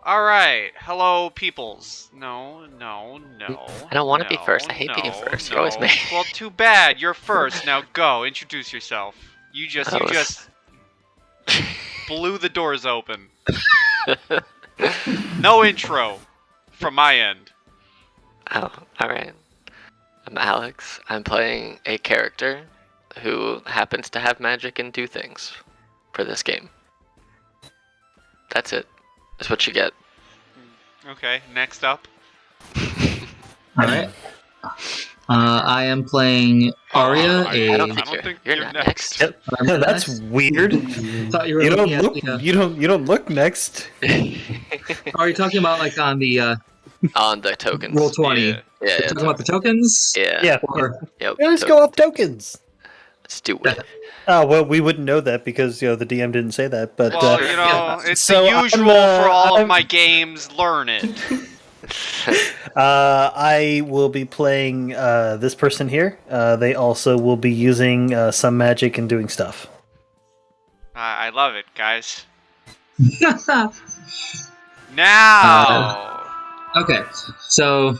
Alright, hello peoples. No, no, no. I don't want to be no, first. I hate no, being first. No. You're always me. Well, too bad. You're first. Now go. Introduce yourself. You just blew the doors open. No intro from my end. Oh, alright. I'm Alex. I'm playing a character who happens to have magic and do things for this game. That's it. That's what you get. Okay, next up. Alright. I am playing Arya, I don't I think don't think you're you're not next. next. I'm That's next. weird. Thought you were You don't looking at look. the, You don't look next. Are you talking about like on the On the tokens. roll 20? Yeah. Yeah, You're talking about the tokens? yeah. Or Yep. We always go off tokens. Let's do it. Oh well, we wouldn't know that because the DM didn't say that. But Well, Sure. it's So the I'm, usual for all I'm- of my games. Learn it. I will be playing this person here. They also will be using some magic and doing stuff. I love it, guys. Now. okay, so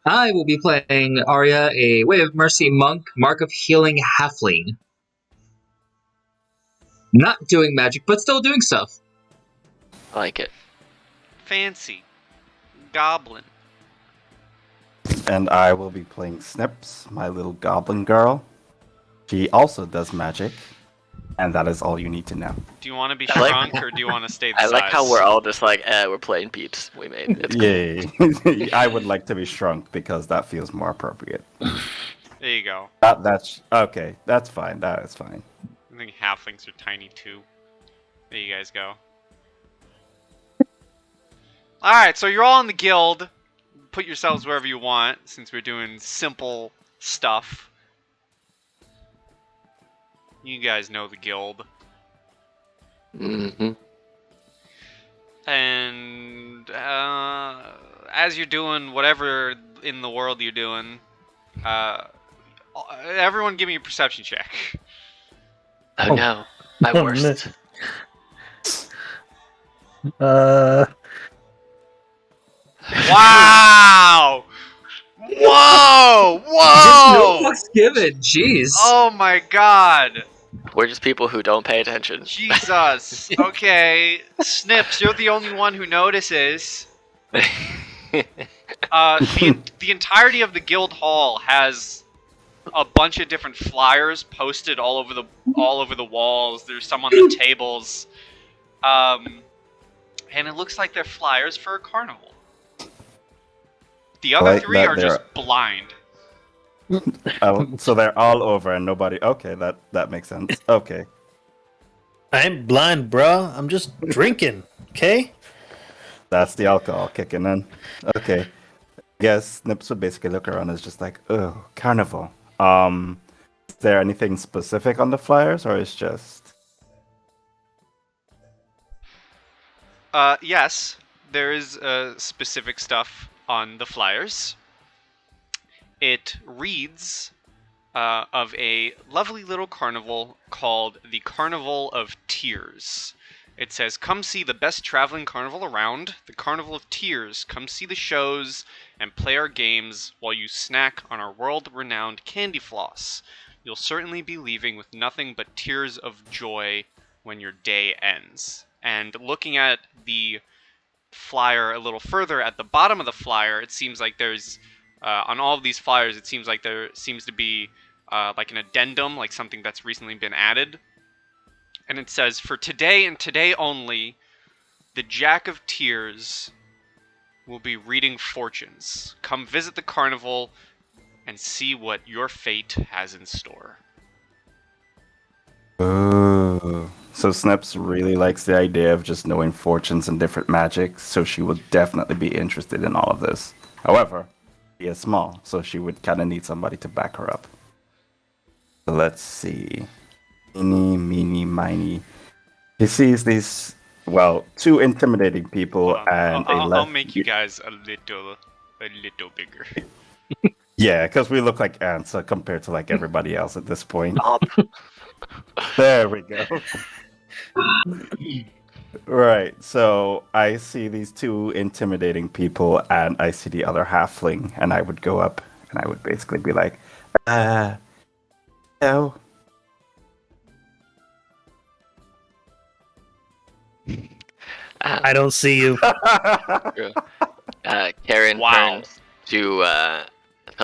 I will be playing Arya, a Way of Mercy monk, Mark of Healing halfling. Not doing magic, but still doing stuff. I like it. Fancy. Goblin. And I will be playing Snips, my little goblin girl. She also does magic, and that is all you need to know. Do you want to be I like- shrunk or do you want to stay the I size? like how we're all just like, we're playing peeps. We made it. It's cool. Yay! I would like to be shrunk because that feels more appropriate. There you go. That's okay. That's fine. That is fine. I think halflings are tiny too. There you guys go. Alright, so you're all in the guild. Put yourselves wherever you want, since we're doing simple stuff. You guys know the guild. Mm-hmm. And as you're doing whatever in the world you're doing, everyone give me a perception check. Oh no, my Oh, worst. Wow! Whoa! Just Whoa! no fucks given. Jeez. Oh my god! We're just people who don't pay attention. Jesus. Okay, Snips, you're the only one who notices. The entirety of the guild hall has a bunch of different flyers posted all over the walls. There's some on the tables, and it looks like they're flyers for a carnival. The other Like three that are they're- just blind. So they're all over and nobody. Okay, that makes sense. Okay, I'm blind, bro. I'm just drinking. Okay. that's the alcohol kicking in. Okay, I guess Snips would basically look around and is just like, oh, carnival. Is there anything specific on the flyers, or is just? Yes, there is specific stuff on the flyers. It reads of a lovely little carnival called the Carnival of Tears. It says, come see the best traveling carnival around, the Carnival of Tears. Come see the shows and play our games while you snack on our world-renowned candy floss. You'll certainly be leaving with nothing but tears of joy when your day ends. And looking at the flyer a little further, at the bottom of the flyer, it seems like there's on all of these flyers, it seems like there seems to be like an addendum, like something that's recently been added. And it says, for today and today only, the Jack of Tears will be reading fortunes. Come visit the carnival and see what your fate has in store. Oh. So Snips really likes the idea of just knowing fortunes and different magic, so she would definitely be interested in all of this. However, she is small, so she would kind of need somebody to back her up. So let's see. Eeny, meeny, miny. He sees these, well, two intimidating people and I'll make you guys a little bigger. Yeah, because we look like ants compared to like everybody else at this point. Up. There we go. Right. So I see these two intimidating people, and I see the other halfling, and I would go up, and I would basically be like, no. I don't see you. Karen Wow. turns to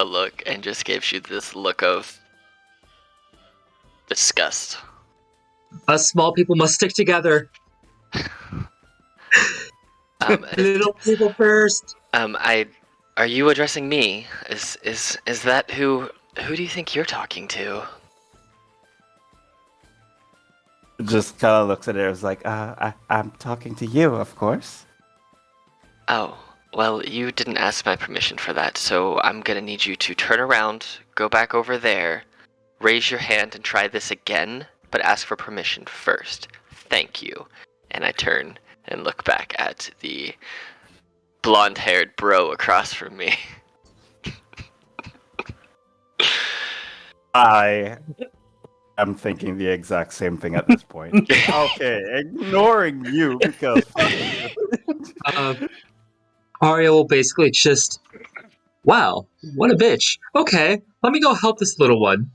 look and just gives you this look of disgust. Us small people must stick together. Little people first. Are you addressing me? Is that who do you think you're talking to? Just kind of looks at it. It's like, I'm talking to you, of course. Oh, well, you didn't ask my permission for that, so I'm gonna need you to turn around, go back over there, raise your hand and try this again, but ask for permission first. Thank you. And I turn and look back at the blonde-haired bro across from me. I am thinking the exact same thing at this point. Okay, ignoring you because Arya will basically just, wow, what a bitch. Okay, let me go help this little one.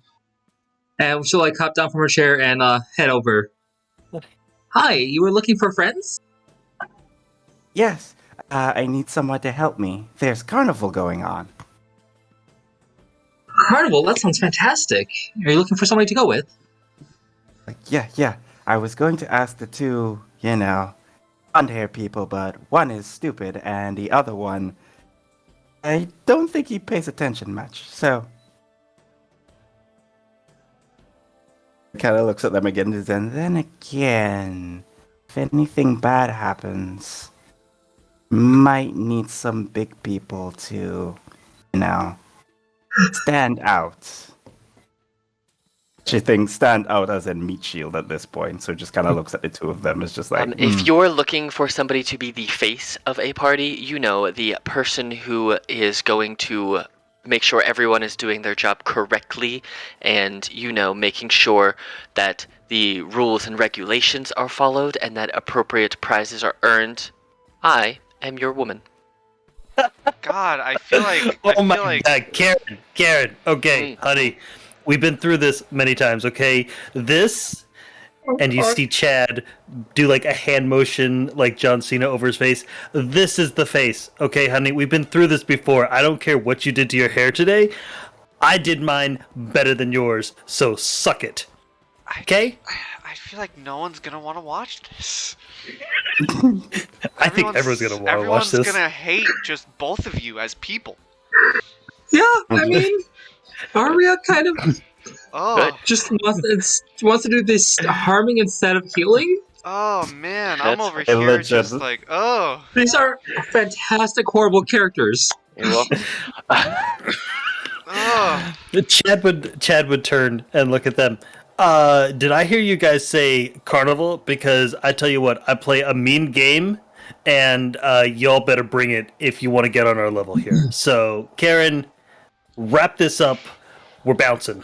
And she'll like hop down from her chair and head over. Hi, you were looking for friends? yes, I need someone to help me. There's carnival going on. Carnival, that sounds fantastic. Are you looking for somebody to go with? Like, yeah. I was going to ask the two, blonde-haired people, but one is stupid, and the other one, I don't think he pays attention much. So, kind of looks at them again, and then again, if anything bad happens, might need some big people to, stand out. She thinks stand out as in meat shield at this point, so just kind of looks at the two of them as just like, If you're looking for somebody to be the face of a party, the person who is going to make sure everyone is doing their job correctly and, making sure that the rules and regulations are followed and that appropriate prizes are earned. I am your woman. God, I feel like. Oh my god, Karen. Okay, honey, we've been through this many times. Okay, this, and you see Chad do like a hand motion, like John Cena over his face. This is the face. Okay, honey, we've been through this before. I don't care what you did to your hair today. I did mine better than yours, so suck it. Okay? I feel like no one's gonna want to watch this. I think everyone's gonna want to watch this. Everyone's gonna hate just both of you as people. Yeah, I mean, Arya kind of Oh, just wants to do this harming instead of healing. oh man, I'm That's over here legit. just like, oh. These are fantastic, horrible characters. You're welcome. Oh. Chad would turn and look at them. Did I hear you guys say carnival? Because I tell you what, I play a mean game, and y'all better bring it if you want to get on our level here. So, Karen, wrap this up. We're bouncing.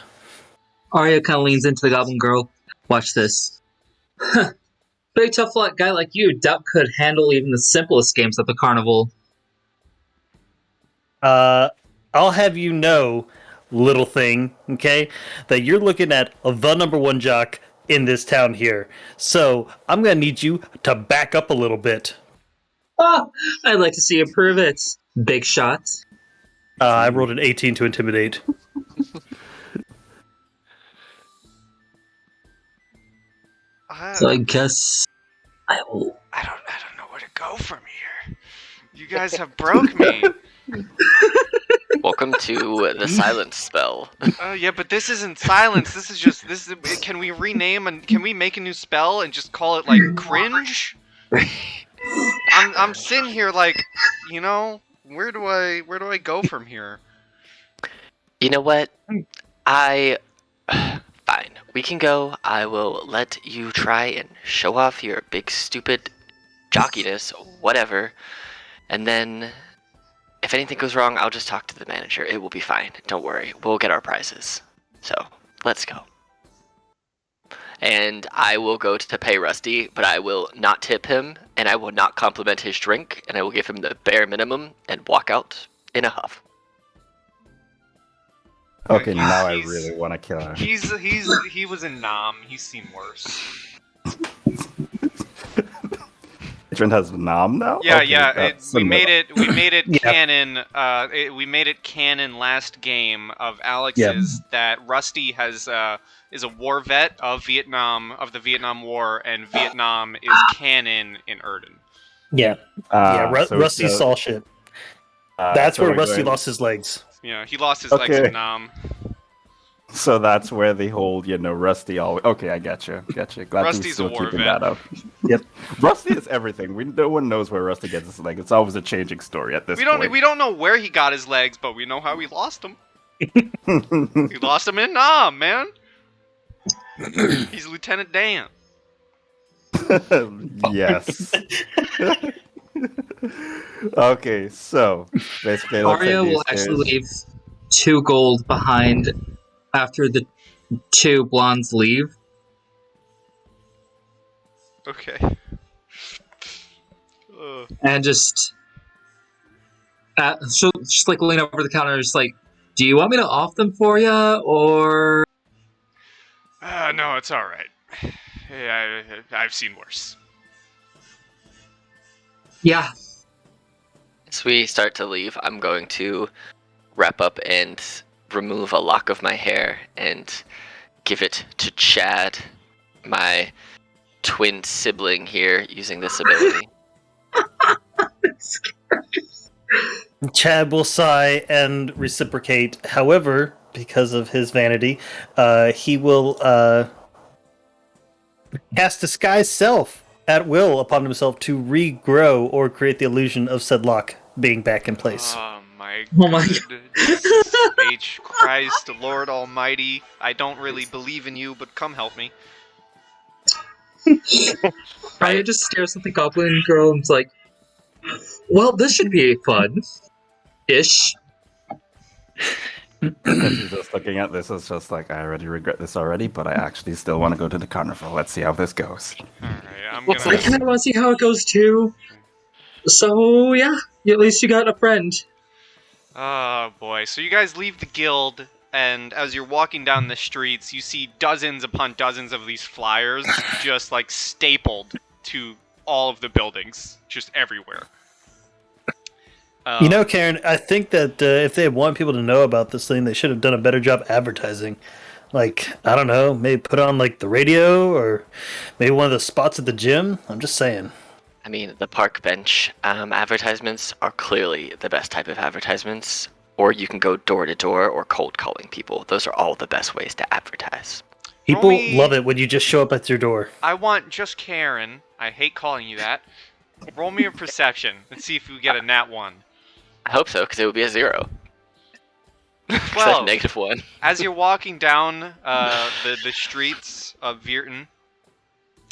Arya kind of leans into the Goblin Girl. Watch this. Very tough guy like you, doubt could handle even the simplest games at the carnival. I'll have you know, little thing, okay, that you're looking at the number one jock in this town here. So I'm gonna need you to back up a little bit. Ah, I'd like to see you prove it. Big shot. I rolled an 18 to intimidate. So I guess I will. I don't know where to go from here. You guys have broke me. Welcome to the silence spell. Yeah, but this isn't silence. This is. Can we rename and can we make a new spell and just call it like cringe? I'm sitting here like, where do I go from here? You know what? Fine. We can go. I will let you try and show off your big stupid jockiness, whatever. And then, if anything goes wrong, I'll just talk to the manager. It will be fine. Don't worry. We'll get our prizes. So, let's go. and I will go to pay Rusty, but I will not tip him, and I will not compliment his drink, and I will give him the bare minimum and walk out in a huff. Okay, now I He's- really want to kill her. He was in Nam. He's seen worse. Trent has Nam now. Yeah, Okay, yeah. that's We made enough. it. We made it Yeah. canon. We made it canon last game of Alex's that Rusty is a war vet of Vietnam, of the Vietnam War, and Vietnam is canon in Erden. Yeah, So Rusty so- saw shit. That's so where we're Rusty going- lost his legs. Yeah, he lost his legs Okay. in Nam. So that's where the whole, Rusty always. Okay, I gotcha. Glad Rusty's you're still a war keeping vet. that up. Yep. Rusty is everything. No one knows where Rusty gets his leg. It's always a changing story at this We point. don't know where he got his legs, but we know how he lost them. He lost them in Nam, man. He's Lieutenant Dan. Yes. Okay, so basically, it looks Arya like will these actually two- leave 2 gold behind after the 2 blondes leave. Okay. And just she'll just like lean over the counter, just like, do you want me to off them for you, or No, it's all right. Yeah, I've seen worse. yeah? As we start to leave, I'm going to wrap up and remove a lock of my hair and give it to Chad, my twin sibling here, using this ability. Chad will sigh and reciprocate. However, because of his vanity, he will cast Disguise Self at will upon himself to regrow or create the illusion of said lock being back in place. Oh my Oh my good Jesus H. Christ, Lord Almighty. I don't really believe in you, but come help me. Arya just stares at the goblin girl and's like, well, this should be fun. Ish. And she's just looking at this. It's just like, I already regret this already, but I actually still want to go to the carnival. Let's see how this goes. Alright, I'm I gonna. kind of want to see how it goes too. So yeah, at least you got a friend. Oh boy. So you guys leave the guild, and as you're walking down the streets, you see dozens upon dozens of these flyers just like stapled to all of the buildings, just everywhere. You know, Karen, I think that if they want people to know about this thing, they should have done a better job advertising. Like, I don't know, maybe put on like the radio or maybe one of the spots at the gym. I'm just saying. I mean, the park bench advertisements are clearly the best type of advertisements. Or you can go door to door or cold calling people. Those are all the best ways to advertise. People me- love it when you just show up at your door. I want just Karen. I hate calling you that. Roll me a perception and see if we get a nat 1. I hope so, because it would be a 0. 12. -1. As you're walking down the streets of Virton,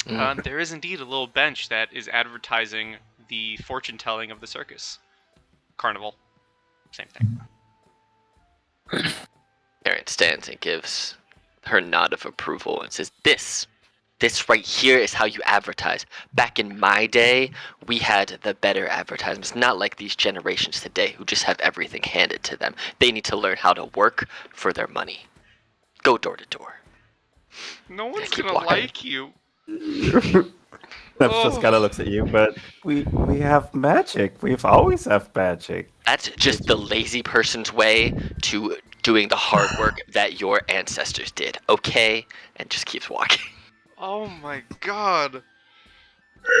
there is indeed a little bench that is advertising the fortune telling of the circus. Carnival. Same thing. Karen stands and gives her nod of approval and says, This right here is how you advertise. Back in my day, we had the better advertisements, not like these generations today who just have everything handed to them. They need to learn how to work for their money. Go door to door. No one's Keep gonna walking. like you. Snaps just kind of looks at you, but we have magic. We've always have magic. That's just the lazy person's way to doing the hard work that your ancestors did, okay? And just keeps walking. Oh my god.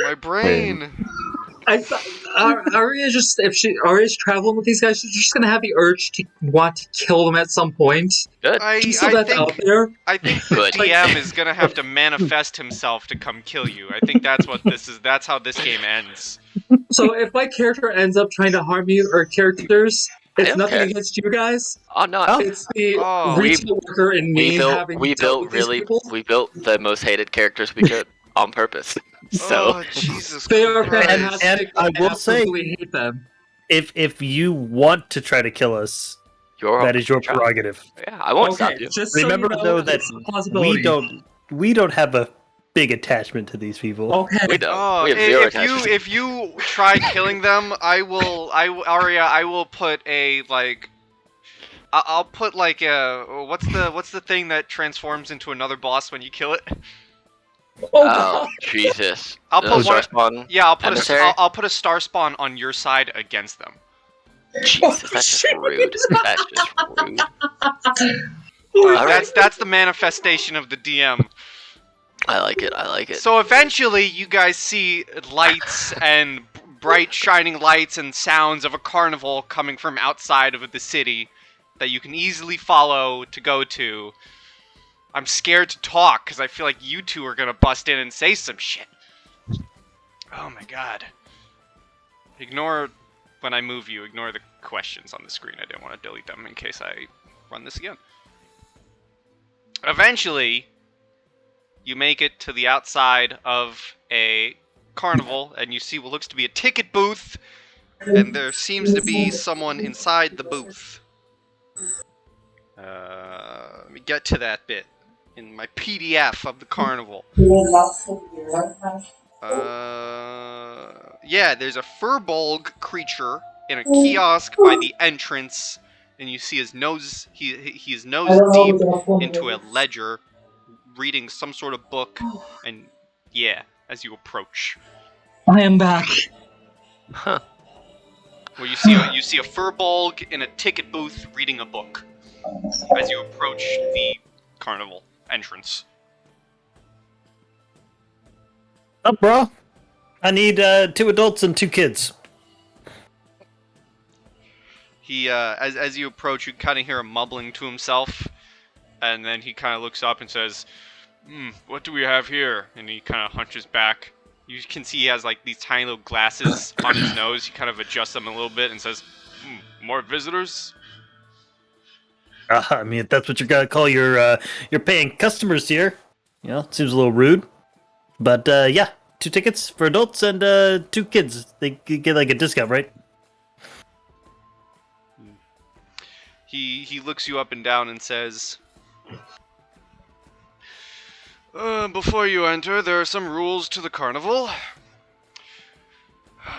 My brain. Arya just if Arya's traveling with these guys, she's just gonna have the urge to want to kill them at some point. Good. Just so that's out there. I think the Good. DM is gonna have to manifest himself to come kill you. I think that's what this is. That's how this game ends. So if my character ends up trying to harm you or characters, I it's don't nothing care. against you guys. Oh no, It's the Oh. retail worker in me having we dealt built with these people. we built the most hated characters we could on purpose. So Oh Jesus They are Christ. fantastic. And I will say- absolutely hate them. If you want to try to kill us, you're that is your job. prerogative. Yeah, I won't stop Okay, you. just so Remember you know, though that it's a possibility. we don't have a big attachment to these people. Okay. We don't. Oh, we have zero if attachment. you if you try killing them, Arya, I will put a like. I'll put like a what's the thing that transforms into another boss when you kill it? Oh, Jesus. I'll put Star one. spawn. Yeah, Emissary? I'll put a star spawn on your side against them. Jesus, that's just rude. That's just rude. But Alright. that's the manifestation of the DM. I like it. I like it. So eventually, you guys see lights and bright shining lights and sounds of a carnival coming from outside of the city that you can easily follow to go to. I'm scared to talk because I feel like you two are gonna bust in and say some shit. Oh my god. Ignore when I move you. Ignore the questions on the screen. I didn't want to delete them in case I run this again. Eventually, you make it to the outside of a carnival, and you see what looks to be a ticket booth, and there seems to be someone inside the booth. Let me get to that bit in my PDF of the carnival. Yeah, there's a furbolg creature in a kiosk by the entrance, and you see his nose. He's nose deep into a ledger, reading some sort of book, and yeah, as you approach, I am back. Huh. well, you see a furbolg in a ticket booth reading a book as you approach the carnival entrance. Up, bro. I need 2 adults and 2 kids. He as you approach, you kind of hear him mumbling to himself, and then he kind of looks up and says, "What do we have here?" And he kind of hunches back. You can see he has like these tiny little glasses on his nose. He kind of adjusts them a little bit and says, "More visitors?" I mean, if that's what you're gonna call your paying customers here, you know, it seems a little rude. But yeah, 2 tickets for adults and 2 kids. They get like a discount, right? He looks you up and down and says, "Before you enter, there are some rules to the carnival.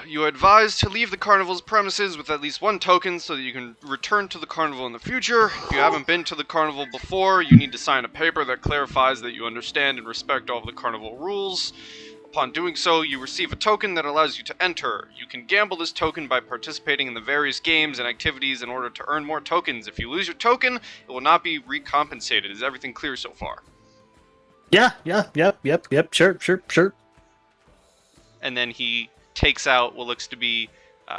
You are advised to leave the carnival's premises with at least 1 token so that you can return to the carnival in the future. If you haven't been to the carnival before, you need to sign a paper that clarifies that you understand and respect all of the carnival rules. Upon doing so, you receive a token that allows you to enter. You can gamble this token by participating in the various games and activities in order to earn more tokens. If you lose your token, it will not be recompensated. Is everything clear so far?" Yeah, yep, sure. And then he takes out what looks to be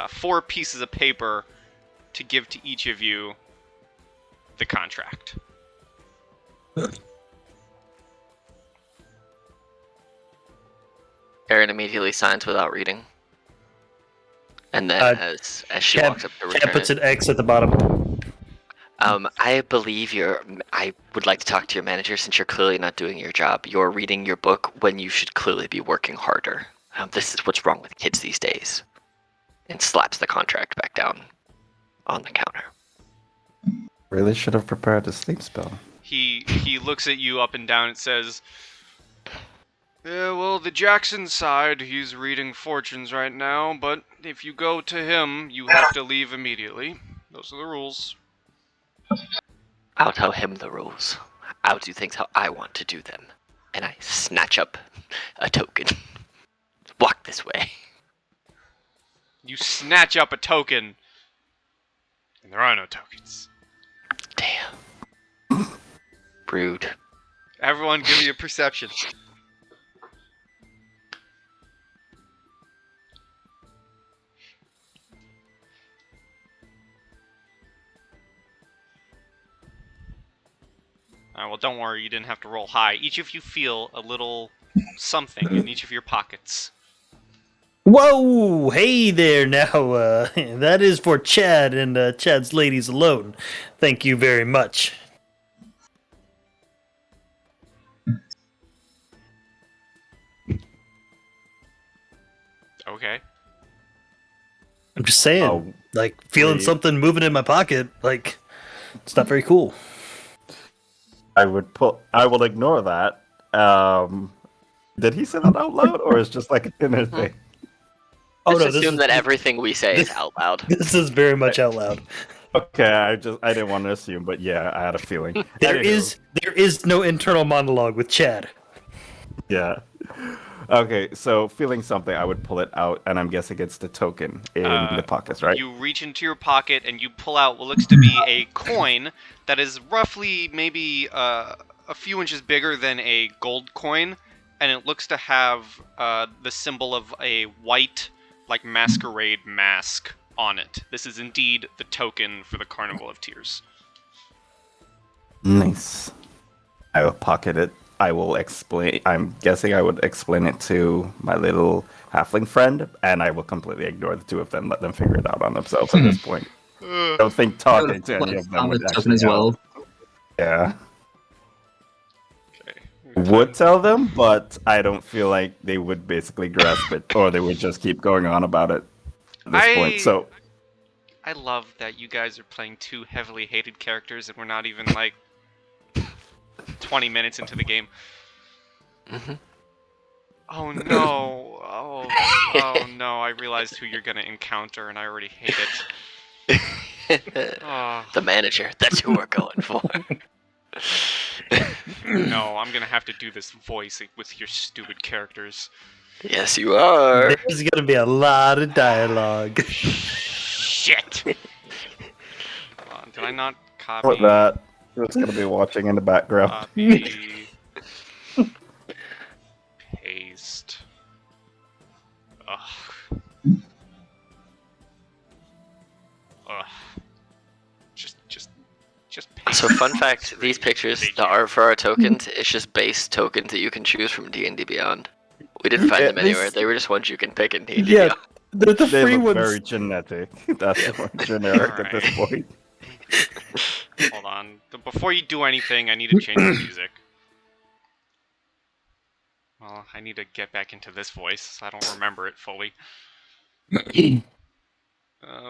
4 pieces of paper to give to each of you the contract. Aaron immediately signs without reading. And then as she Chad, walks up to Chad return puts it, an X at the bottom. I believe I would like to talk to your manager since you're clearly not doing your job. You're reading your book when you should clearly be working harder. This is what's wrong with kids these days. And slaps the contract back down on the counter. Really should have prepared a sleep spell. He looks at you up and down and says, "Yeah, well, the Jackson side, he's reading fortunes right now, but if you go to him, you have to leave immediately. Those are the rules." I'll tell him the rules. I'll do things how I want to do them. And I snatch up a token. Walk this way. You snatch up a token, and there are no tokens. Damn. Rude. Everyone give me a perception. Well, don't worry, you didn't have to roll high. Each of you feel a little something in each of your pockets. Whoa! Hey there now. That is for Chad and Chad's ladies alone. Thank you very much. Okay. I'm just saying, Oh, like feeling wait. something moving in my pocket. Like it's not very cool. I will ignore that Did he say that out loud, or is just like an inner thing? Oh Just no, this assume is that everything we say is this- out loud. this is very much out loud. Okay, I didn't want to assume, but yeah, I had a feeling. There Anywho, is no internal monologue with Chad. yeah. Okay, so feeling something, I would pull it out, and I'm guessing it's the token in the pockets, right? You reach into your pocket and you pull out what looks to be a coin that is roughly maybe a few inches bigger than a gold coin, and it looks to have the symbol of a white, like masquerade mask on it. This is indeed the token for the Carnival of Tears. Nice. I will pocket it. I will explain. I'm guessing I would explain it to my little halfling friend, and I will completely ignore the two of them, let them figure it out on themselves at this point. I don't think talking to any of them On the would token actually as well. help. Yeah. Okay. Would tell them, but I don't feel like they would basically grasp it, or they would just keep going on about it at this point. So, I love that you guys are playing two heavily hated characters and we're not even like 20 minutes into the game. Mhm. Oh no. Oh no, I realized who you're gonna encounter and I already hate it. Oh, The manager. That's who we're going for. no, I'm gonna have to do this voice with your stupid characters. Yes, you are. There's gonna be a lot of dialogue. Shit! Hold on, did I not copy? with that, it's going to be watching in the background. Copy. Paste. Ugh. Ugh. Just paste. So, fun fact: these pictures, Thank the you. art for our tokens, it's just base tokens that you can choose from D&D Beyond. We didn't find Yeah, them anywhere. these- They were just ones you can pick in D&D Yeah, Beyond. they're the They free look ones. very genetic. That's generic at this point. Hold on. Before you do anything, I need to change the music. Well, I need to get back into this voice. I don't remember it fully.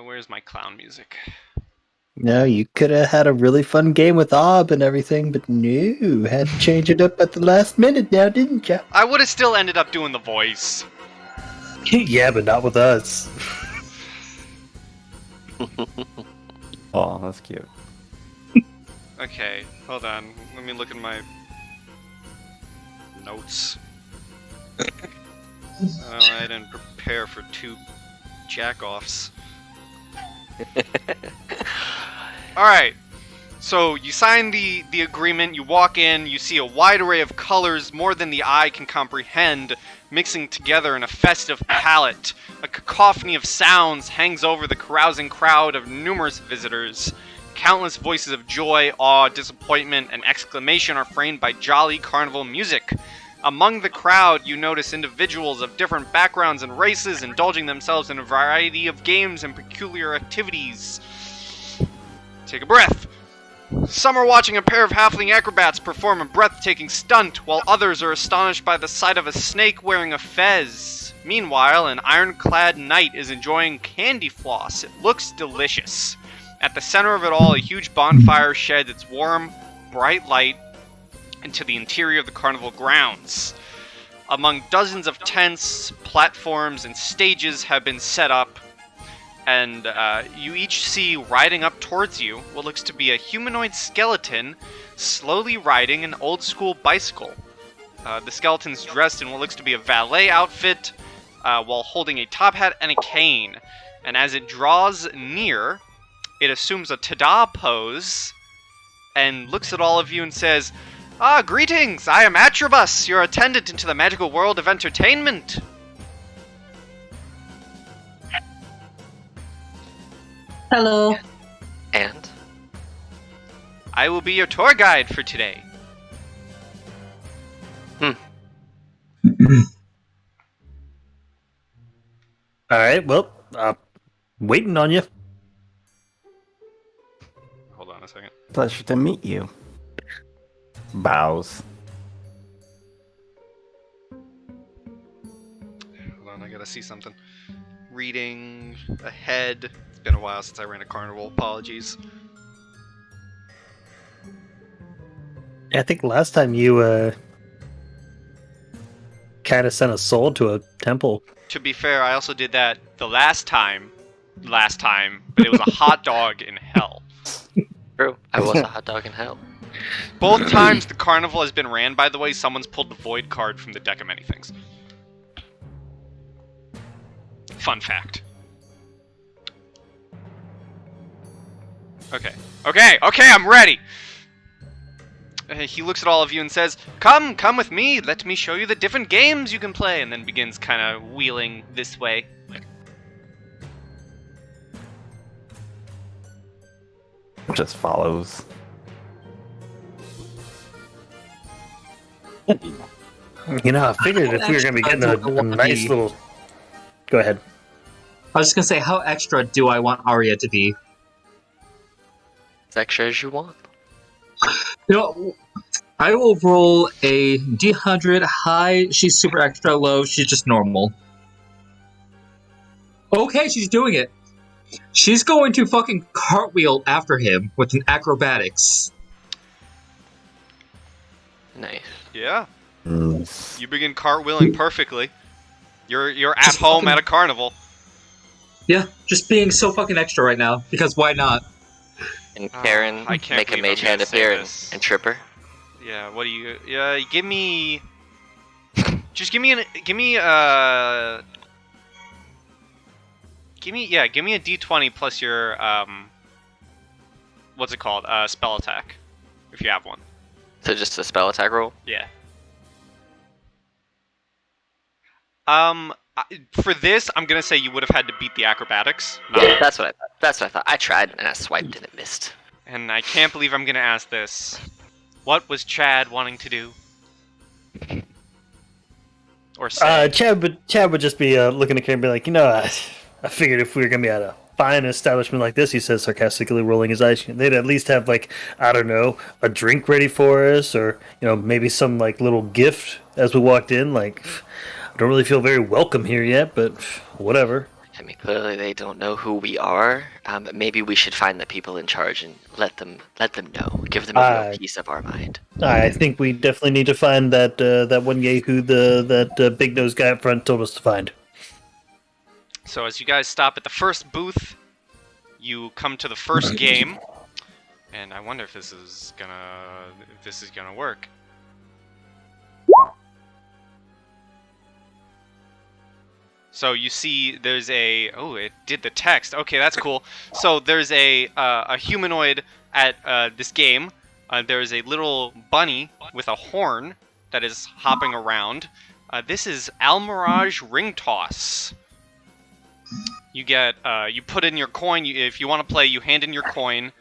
Where's my clown music? No, you could have had a really fun game with Ob and everything, but no, had to change it up at the last minute now, didn't you? I would have still ended up doing the voice. Yeah, but not with us. Oh, that's cute. Okay, hold on. Let me look at my notes. Oh, I didn't prepare for two jack-offs. Alright, so you sign the agreement, you walk in, you see a wide array of colors, more than the eye can comprehend, mixing together in a festive palette. A cacophony of sounds hangs over the carousing crowd of numerous visitors. Countless voices of joy, awe, disappointment, and exclamation are framed by jolly carnival music. Among the crowd, you notice individuals of different backgrounds and races indulging themselves in a variety of games and peculiar activities. Take a breath. Some are watching a pair of halfling acrobats perform a breathtaking stunt, while others are astonished by the sight of a snake wearing a fez. Meanwhile, an ironclad knight is enjoying candy floss. It looks delicious. At the center of it all, a huge bonfire sheds its warm, bright light into the interior of the carnival grounds. Among dozens of tents, platforms, and stages have been set up, and you each see riding up towards you what looks to be a humanoid skeleton slowly riding an old-school bicycle. The skeleton's dressed in what looks to be a valet outfit while holding a top hat and a cane, and as it draws near, it assumes a tada pose and looks at all of you and says, "Ah, greetings! I am Atribus, your attendant into the magical world of entertainment." Hello. And I will be your tour guide for today. All right, well, waiting on you. Hold on a second. Pleasure to meet you. Bows. Hold on, I gotta see something. Reading ahead. It's been a while since I ran a carnival. Apologies. I think last time you kind of sent a soul to a temple. To be fair, I also did that the last time, but it was a hot dog in hell. True. I was a hot dog in hell. Both times the carnival has been ran, by the way, someone's pulled the void card from the deck of many things. Fun fact. Okay, I'm ready! He looks at all of you and says, come with me, let me show you the different games you can play, and then begins kind of wheeling this way. Just follows. You know, I figured if we were going to be getting a nice little... Go ahead. I was just gonna say, how extra do I want Arya to be? As extra as you want. You know, I will roll a D100 high. She's super extra low. She's just normal. Okay, she's doing it. She's going to fucking cartwheel after him with an acrobatics. Nice. Yeah, Mm. you begin cartwheeling perfectly. You're at home at a carnival. Yeah, just being so fucking extra right now, because why not? And Karen, I can't make a believe mage I'm hand gonna say appear and, this. and trip her. Yeah, what do you... Yeah, give me... Just give me a D20 plus your, what's it called? Spell attack. If you have one. So just a spell attack roll? Yeah. For this, I'm gonna say you would have had to beat the acrobatics. Yeah, that's what I thought. I tried and I swiped and it missed. And I can't believe I'm gonna ask this. What was Chad wanting to do? Or say? Chad would just be looking at Karen and be like, you know, I figured if we were going to be at a fine establishment like this, he says, sarcastically rolling his eyes, they'd at least have, like, I don't know, a drink ready for us, or, you know, maybe some, like, little gift as we walked in. Like, I don't really feel very welcome here yet, but whatever. I mean, clearly they don't know who we are. Maybe we should find the people in charge and let them know. Give them a real piece of our mind. I think we definitely need to find that one yay who that big nose guy up front told us to find. So as you guys stop at the first booth, you come to the first game, and I wonder if this is gonna work. So you see, there's a it did the text. Okay, that's cool. So there's a humanoid at this game. There's a little bunny with a horn that is hopping around. This is Almirage Ring Toss. You get you put in your coin. If you want to play, you hand in your coin.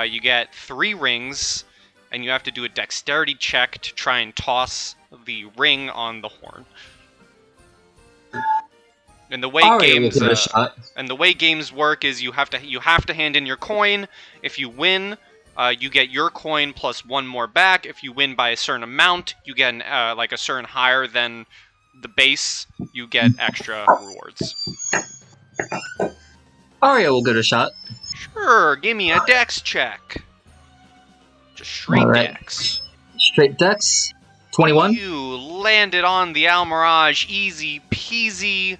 You get 3 rings, and you have to do a dexterity check to try and toss the ring on the horn. And the way games work is you have to hand in your coin. If you win, you get your coin plus 1 more back. If you win by a certain amount, you get like a certain higher than the base. You get extra rewards. Arya will get a shot. Sure, give me a dex check. Just straight Alright. dex. Straight dex. 21. You landed on the Almirage, easy peasy.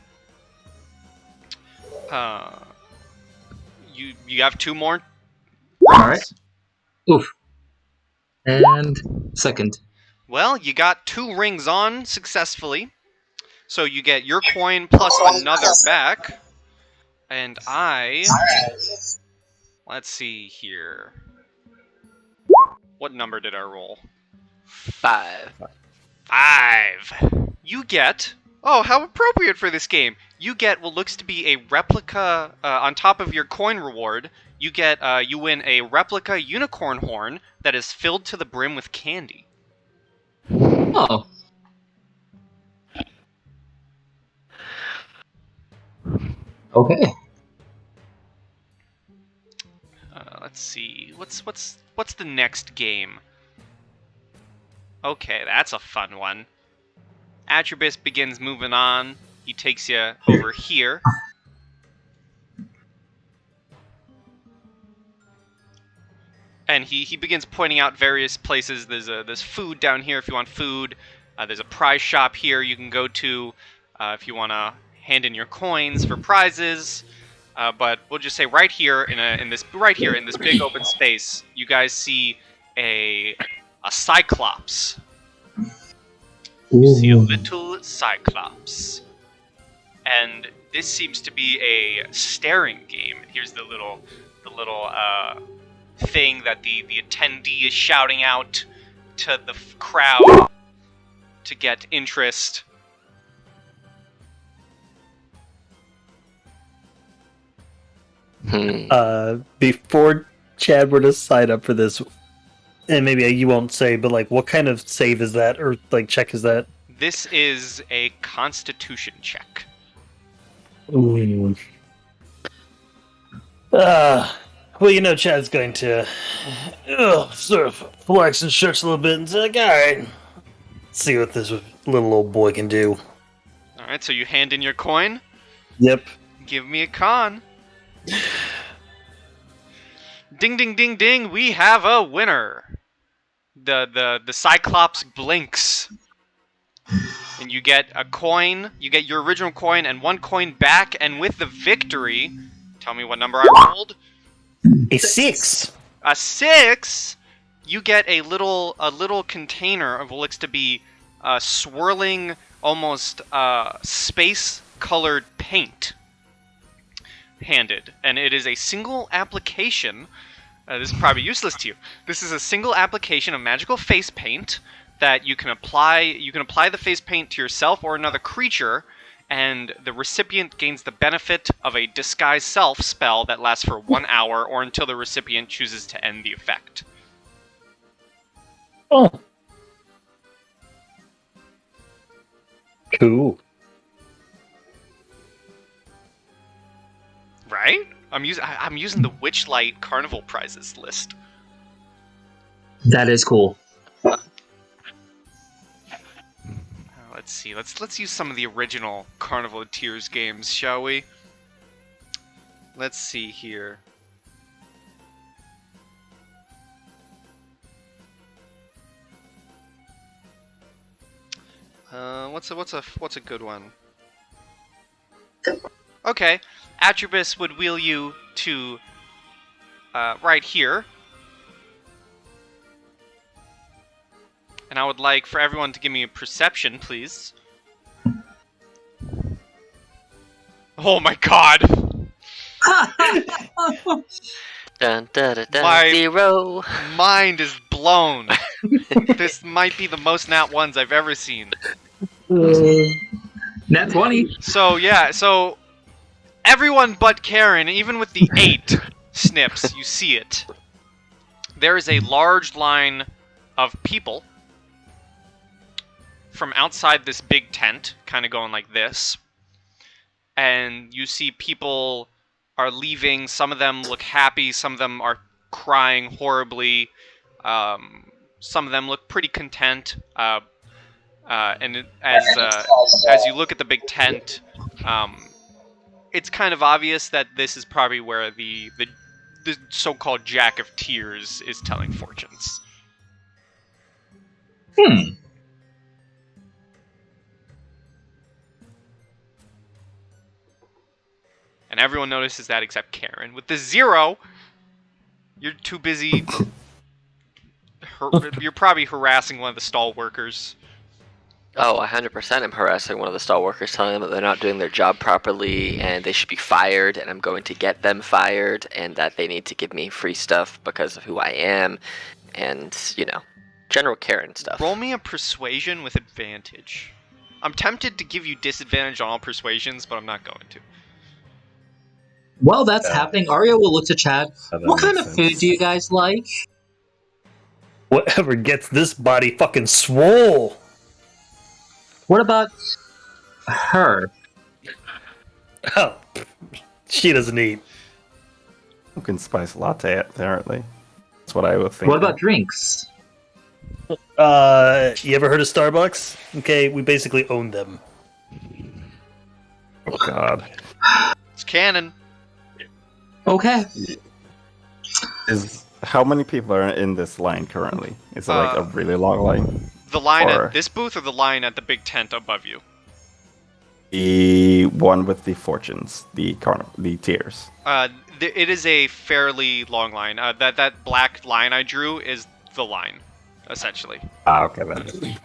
You have 2 more. Alright. Oof. And second. Well, you got 2 rings on successfully. So you get your coin plus another back. And let's see here. What number did I roll? 5. 5. You get... Oh, how appropriate for this game. You get what looks to be a replica on top of your coin reward. You get you win a replica unicorn horn that is filled to the brim with candy. Oh. Okay. Let's see. What's the next game? Okay, that's a fun one. Atribus begins moving on. He takes you over here. And he begins pointing out various places. There's food down here if you want food. There's a prize shop here you can go to if you want to hand in your coins for prizes. But we'll just say right here in this big open space, you guys see a cyclops. You see a little cyclops, and this seems to be a staring game. Here's the little thing that the attendee is shouting out to the crowd to get interest. Before Chad were to sign up for this, and maybe you won't say, but like, what kind of save is that, or like check is that? This is a Constitution check. Ooh. Well, Chad's going to sort of flex and stretch a little bit and say, like, all right, let's see what this little old boy can do. All right, so you hand in your coin. Yep. Give me a con. Ding, ding, ding, ding! We have a winner. The Cyclops blinks, and you get a coin. You get your original coin and 1 coin back. And with the victory, tell me what number I rolled. A 6. A 6. You get a little container of what looks to be swirling, almost space-colored paint. Handed, and it is a single application. This is probably useless to you. This is a single application of magical face paint that you can apply. You can apply the face paint to yourself or another creature, and the recipient gains the benefit of a disguise self spell that lasts for 1 hour or until the recipient chooses to end the effect. Oh, cool. Right? I'm using the Witchlight Carnival prizes list. That is cool. Let's see. Let's use some of the original Carnival of Tears games, shall we? Let's see here. What's a good one? Okay, Atribus would wheel you to right here. And I would like for everyone to give me a perception, please. Oh my god! Dun, dun, dun, dun, My- 0. Mind is blown. This might be the most nat ones I've ever seen. Nat 20. So everyone but Karen, even with the 8 snips, you see it. There is a large line of people from outside this big tent, kind of going like this. And you see people are leaving. Some of them look happy. Some of them are crying horribly. Some of them look pretty content. And as you look at the big tent, it's kind of obvious that this is probably where the so-called Jack of Tears is telling fortunes. And everyone notices that except Karen. With the 0, you're too busy. You're probably harassing one of the stall workers. Oh, 100% I'm harassing one of the stall workers, telling them that they're not doing their job properly and they should be fired, and I'm going to get them fired, and that they need to give me free stuff because of who I am, and, general Karen stuff. Roll me a persuasion with advantage. I'm tempted to give you disadvantage on all persuasions, but I'm not going to. While that's happening, Arya will look to Chad. That What kind makes of sense. food do you guys like? Whatever gets this body fucking swole. What about her? Oh, she doesn't eat. Pumpkin spice latte, apparently. That's what I would think. What about drinks? You ever heard of Starbucks? Okay, we basically own them. Oh god. It's canon. Okay. How many people are in this line currently? Is it like a really long line? The line Or- at this booth or the line at the big tent above you? The one with the fortunes, the tiers. It is a fairly long line. That black line I drew is the line, essentially. Okay then.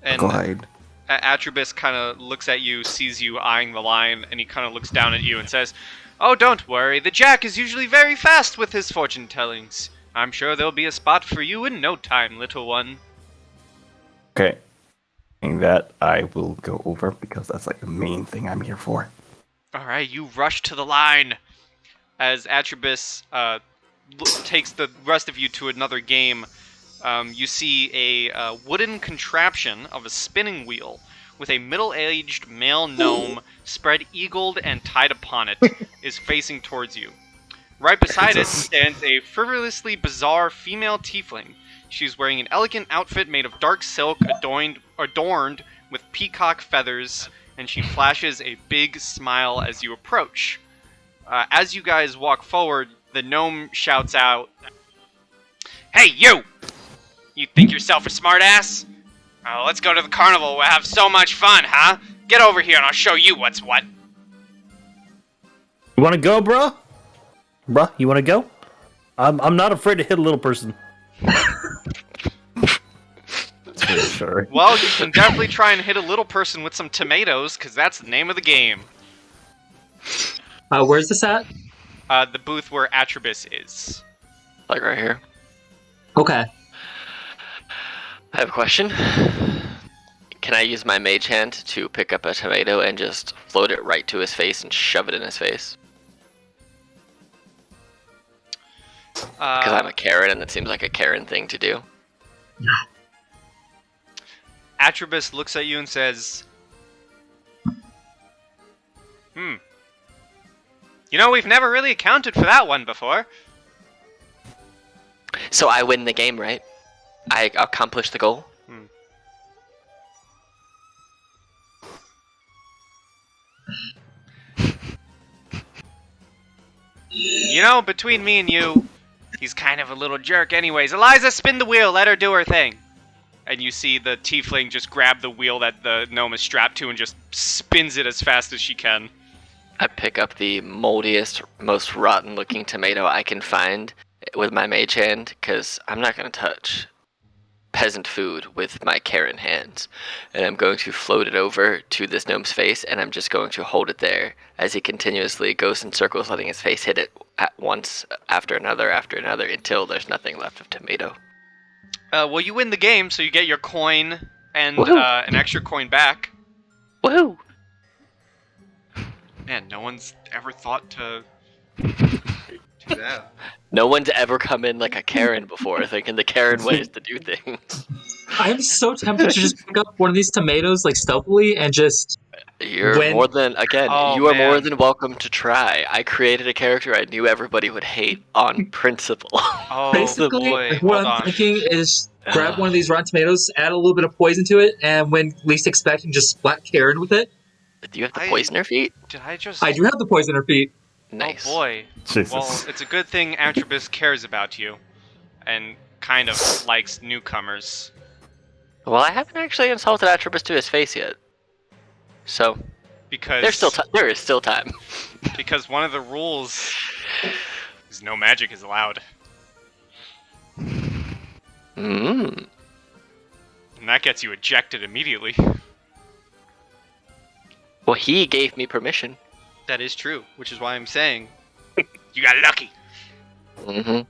And Glide. Atribus kind of looks at you, sees you eyeing the line, and he kind of looks down at you and says, "Oh, don't worry. The Jack is usually very fast with his fortune tellings. I'm sure there'll be a spot for you in no time, little one." Okay. And that I will go over because that's like the main thing I'm here for. All right, you rush to the line as Atribus takes the rest of you to another game. You see a wooden contraption of a spinning wheel with a middle-aged male gnome spread-eagled and tied upon it is facing towards you. Right beside it stands a frivolously bizarre female tiefling. She's wearing an elegant outfit made of dark silk adorned with peacock feathers, and she flashes a big smile as you approach. As you guys walk forward, the gnome shouts out, "Hey, you! You think yourself a smartass? Let's go to the carnival. We'll have so much fun, huh? Get over here and I'll show you what's what." You want to go, bruh? Bruh, you want to go? I'm not afraid to hit a little person. That's reassuring. Well, you can definitely try and hit a little person with some tomatoes, because that's the name of the game. Where's this at? The booth where Atribus is. Like right here. Okay. I have a question. Can I use my mage hand to pick up a tomato and just float it right to his face and shove it in his face? Because I'm a Karen and it seems like a Karen thing to do. Atribus looks at you and says, You know, we've never really accounted for that one before. So I win the game, right? I accomplish the goal? You know, between me and you, he's kind of a little jerk anyways. Eliza, spin the wheel, let her do her thing. And you see the tiefling just grab the wheel that the gnome is strapped to and just spins it as fast as she can. I pick up the moldiest, most rotten looking tomato I can find with my mage hand, because I'm not going to touch peasant food with my Karen hands. And I'm going to float it over to this gnome's face, and I'm just going to hold it there as he continuously goes in circles, letting his face hit it at once after another until there's nothing left of tomato. Well, you win the game, so you get your coin and Woohoo. an extra coin back. Woohoo! Man, no one's ever thought to do that. No one's ever come in like a Karen before, thinking the Karen ways to do things. I'm so tempted to just pick up one of these tomatoes like stealthily and just. You're When- more than, again, Oh, you are more man. than welcome to try. I created a character I knew everybody would hate on principle. Oh Basically, boy, what hold I'm on. thinking is grab one of these rotten tomatoes, add a little bit of poison to it, and when least expecting, just splat Karen with it. Do you have the I- poisoner feet? Did I just... I do have the poisoner feet. Nice. Oh boy. Jesus. Well, it's a good thing Atribus cares about you. And kind of likes newcomers. Well, I haven't actually insulted Atribus to his face yet. So, Because... there is still time. Because one of the rules is no magic is allowed. Mm. And that gets you ejected immediately. Well, he gave me permission. That is true, which is why I'm saying you got lucky. Mm-hmm.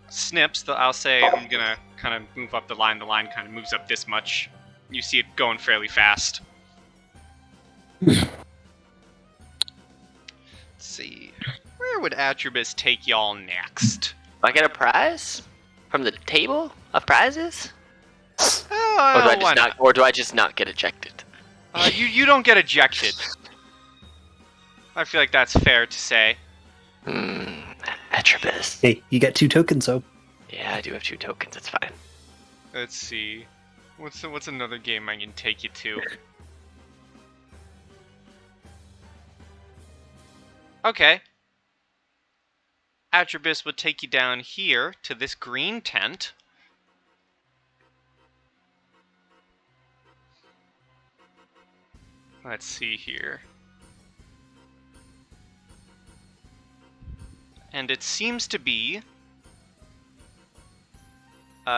Snips, I'll say I'm gonna kind of move up the line. The line kind of moves up this much. You see it going fairly fast. Let's see. Where would Atribus take y'all next? Do I get a prize from the table of prizes? Why Or do I just not get ejected? You don't get ejected. I feel like that's fair to say. Atribus. Hey, you got 2 tokens, though. Yeah, I do have 2 tokens. It's fine. Let's see. What's another game I can take you to? Okay. Atribus would take you down here to this green tent. Let's see here. And it seems to be...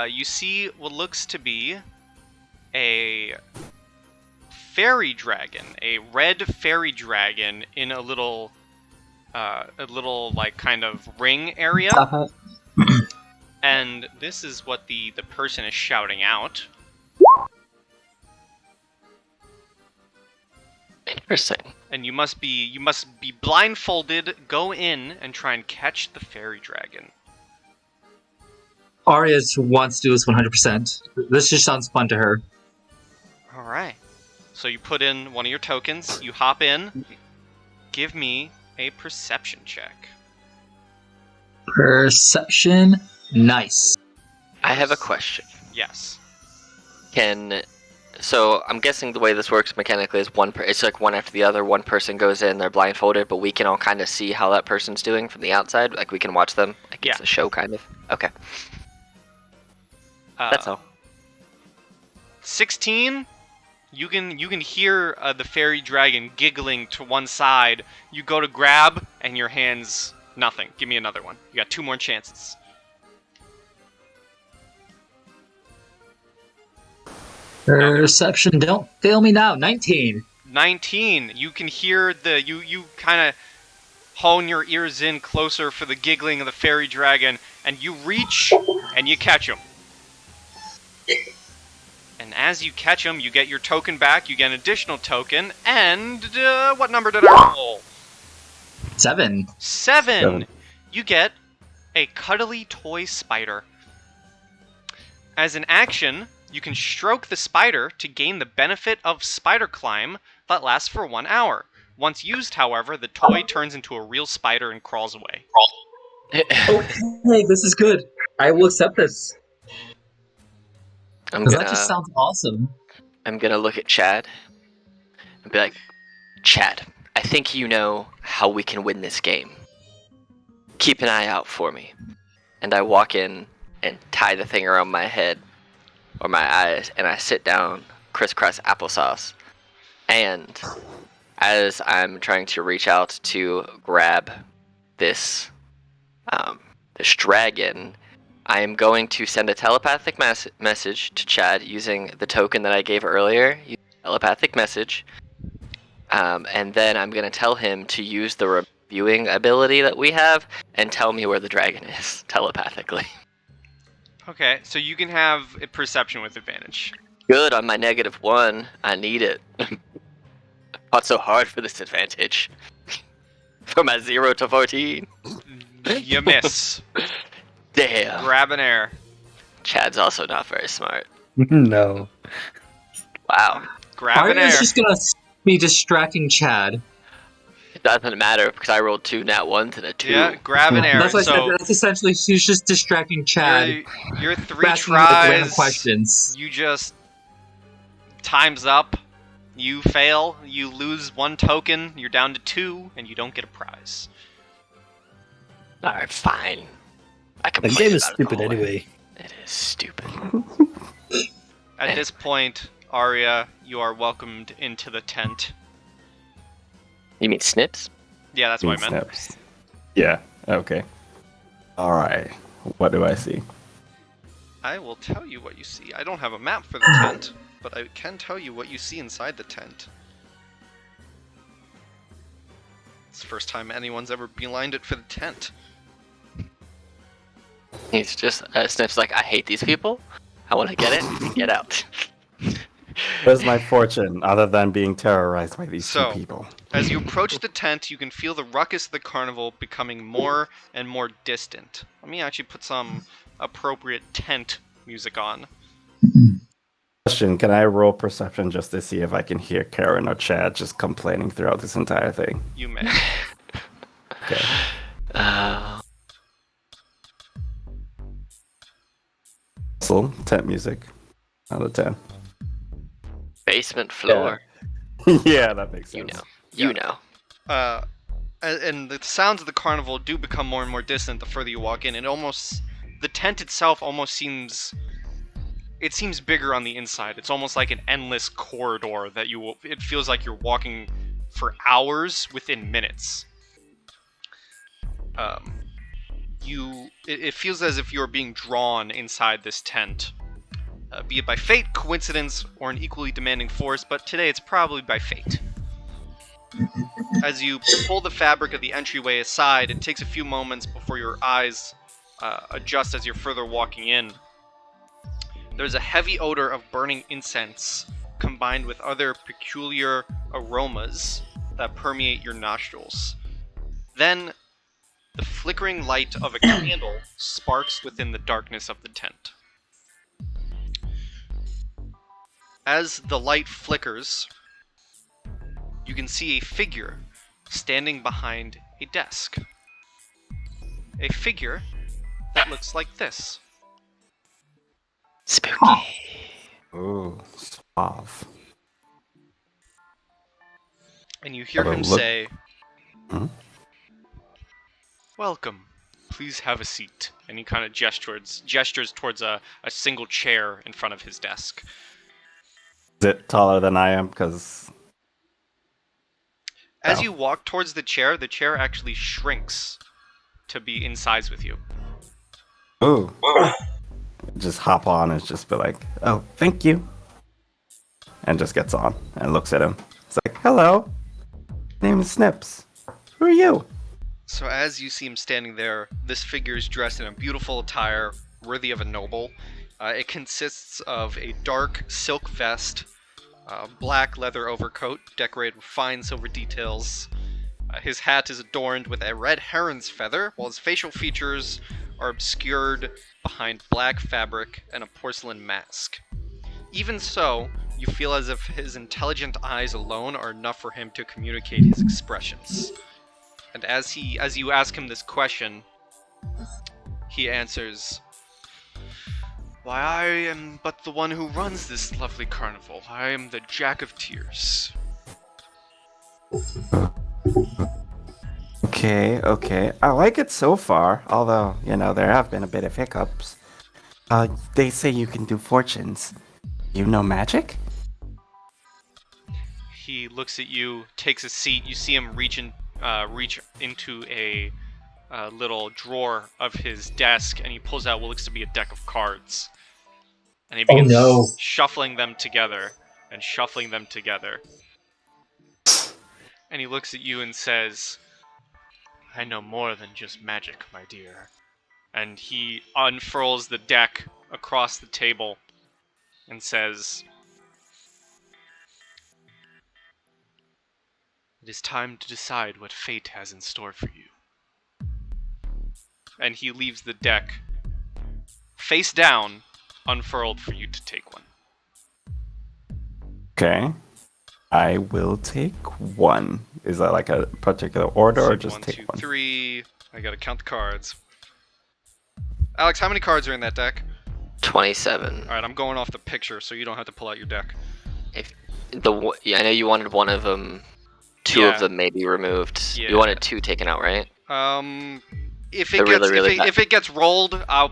you see what looks to be a fairy dragon, a red fairy dragon in a little like kind of ring area. And this is what the person is shouting out. Interesting. And you must be blindfolded, go in and try and catch the fairy dragon. Arya wants to do this 100%. This just sounds fun to her. All right. So you put in one of your tokens, you hop in. Give me a perception check. Perception. Nice. I have a question. Yes. So I'm guessing the way this works mechanically is it's like one after the other. One person goes in, they're blindfolded, but we can all kind of see how that person's doing from the outside. Like we can watch them. Like it's a show kind of. Okay. That's all. 16. You can hear the fairy dragon giggling to one side. You go to grab, and your hand's nothing. Give me another one. You got 2 more chances. Perception, don't fail me now. 19. 19. You can hear you kind of hone your ears in closer for the giggling of the fairy dragon, and you reach and you catch him. And as you catch him, you get your token back. You get an additional token. And what number did I roll? 7. 7. You get a cuddly toy spider. As an action, you can stroke the spider to gain the benefit of spider climb that lasts for 1 hour. Once used, however, the toy turns into a real spider and crawls away. Okay, this is good. I will accept this. I'm Because gonna, that just sounds awesome. I'm gonna look at Chad and be like, Chad, I think you know how we can win this game. Keep an eye out for me. And I walk in and tie the thing around my head or my eyes, and I sit down, crisscross applesauce. And as I'm trying to reach out to grab this this dragon, I am going to send a telepathic message to Chad using the token that I gave earlier. Telepathic message. And then I'm going to tell him to use the reviewing ability that we have and tell me where the dragon is telepathically. Okay, so you can have a perception with advantage. Good, on my -1. I need it. Fought so hard for this advantage. From my 0 to 14. You miss. Damn. Grab an air. Chad's also not very smart. No. Wow. Grab an air. Arya's just gonna be distracting Chad. It doesn't matter because I rolled 2 nat 1s and a 2. Yeah, grab an air. That's what I So said. That's essentially she's just distracting Chad. your 3 asking him, like, random tries. questions. You just time's up. You fail. You lose 1 token. You're down to 2, and you don't get a prize. Alright, fine. I can The play game is about it the stupid whole way. anyway. It is stupid. At this point, Arya, you are welcomed into the tent. You mean Snips? Yeah, that's what I meant. Snaps. Yeah, okay. Alright, what do I see? I will tell you what you see. I don't have a map for the tent, but I can tell you what you see inside the tent. It's the first time anyone's ever beelined it for the tent. He's just, Snips like, I hate these people. I want to get it and get out. Where's my fortune, other than being terrorized by these So- two people? As you approach the tent, you can feel the ruckus of the carnival becoming more and more distant. Let me actually put some appropriate tent music on. Question, can I roll perception just to see if I can hear Karen or Chad just complaining throughout this entire thing? You may. Okay. So, tent music. Out of 10. Basement floor. Yeah, that makes sense. You know. You know. and the sounds of the carnival do become more and more distant the further you walk in. The tent itself almost seems bigger on the inside. It's almost like an endless corridor that it feels like you're walking for hours within minutes. It feels as if you're being drawn inside this tent, be it by fate, coincidence, or an equally demanding force, but today it's probably by fate. As you pull the fabric of the entryway aside, it takes a few moments before your eyes adjust as you're further walking in. There's a heavy odor of burning incense combined with other peculiar aromas that permeate your nostrils. Then, the flickering light of a candle sparks within the darkness of the tent. As the light flickers, you can see a figure standing behind a desk. A figure that looks like this. Spooky. Ooh, suave. And you hear Have a him look. say, Hmm? "Welcome. Please have a seat." And he kind of gestures towards a single chair in front of his desk. Is it taller than I am? Because As Oh. you walk towards the chair actually shrinks to be in size with you. ooh, just hop on and just be like, "Oh, thank you," and just gets on and looks at him. It's like, "Hello, name is Snips. Who are you?" So as you see him standing there, this figure is dressed in a beautiful attire worthy of a noble. It consists of a dark silk vest, black leather overcoat decorated with fine silver details. His hat is adorned with a red heron's feather, while his facial features are obscured behind black fabric and a porcelain mask. Even so, you feel as if his intelligent eyes alone are enough for him to communicate his expressions. And as you ask him this question, he answers, "Why, I am but the one who runs this lovely carnival. I am the Jack of Tears." Okay. I like it so far, although, there have been a bit of hiccups. They say you can do fortunes. You know magic? He looks at you, takes a seat. You see him reach into a little drawer of his desk, and he pulls out what looks to be a deck of cards. And he Oh, begins no. shuffling them together and shuffling them together. And he looks at you and says, "I know more than just magic, my dear." And he unfurls the deck across the table and says, "It is time to decide what fate has in store for you." And he leaves the deck face down, unfurled for you to take one. Okay. I will take one. Is that like a particular order or So just one, take two, one? 3. I gotta count the cards. Alex, how many cards are in that deck? 27. Alright, I'm going off the picture so you don't have to pull out your deck. I know you wanted one of them. Two Yeah. of them may be removed. Yeah. You wanted 2 taken out, right? If They're it really, really bad. if it gets rolled, I'll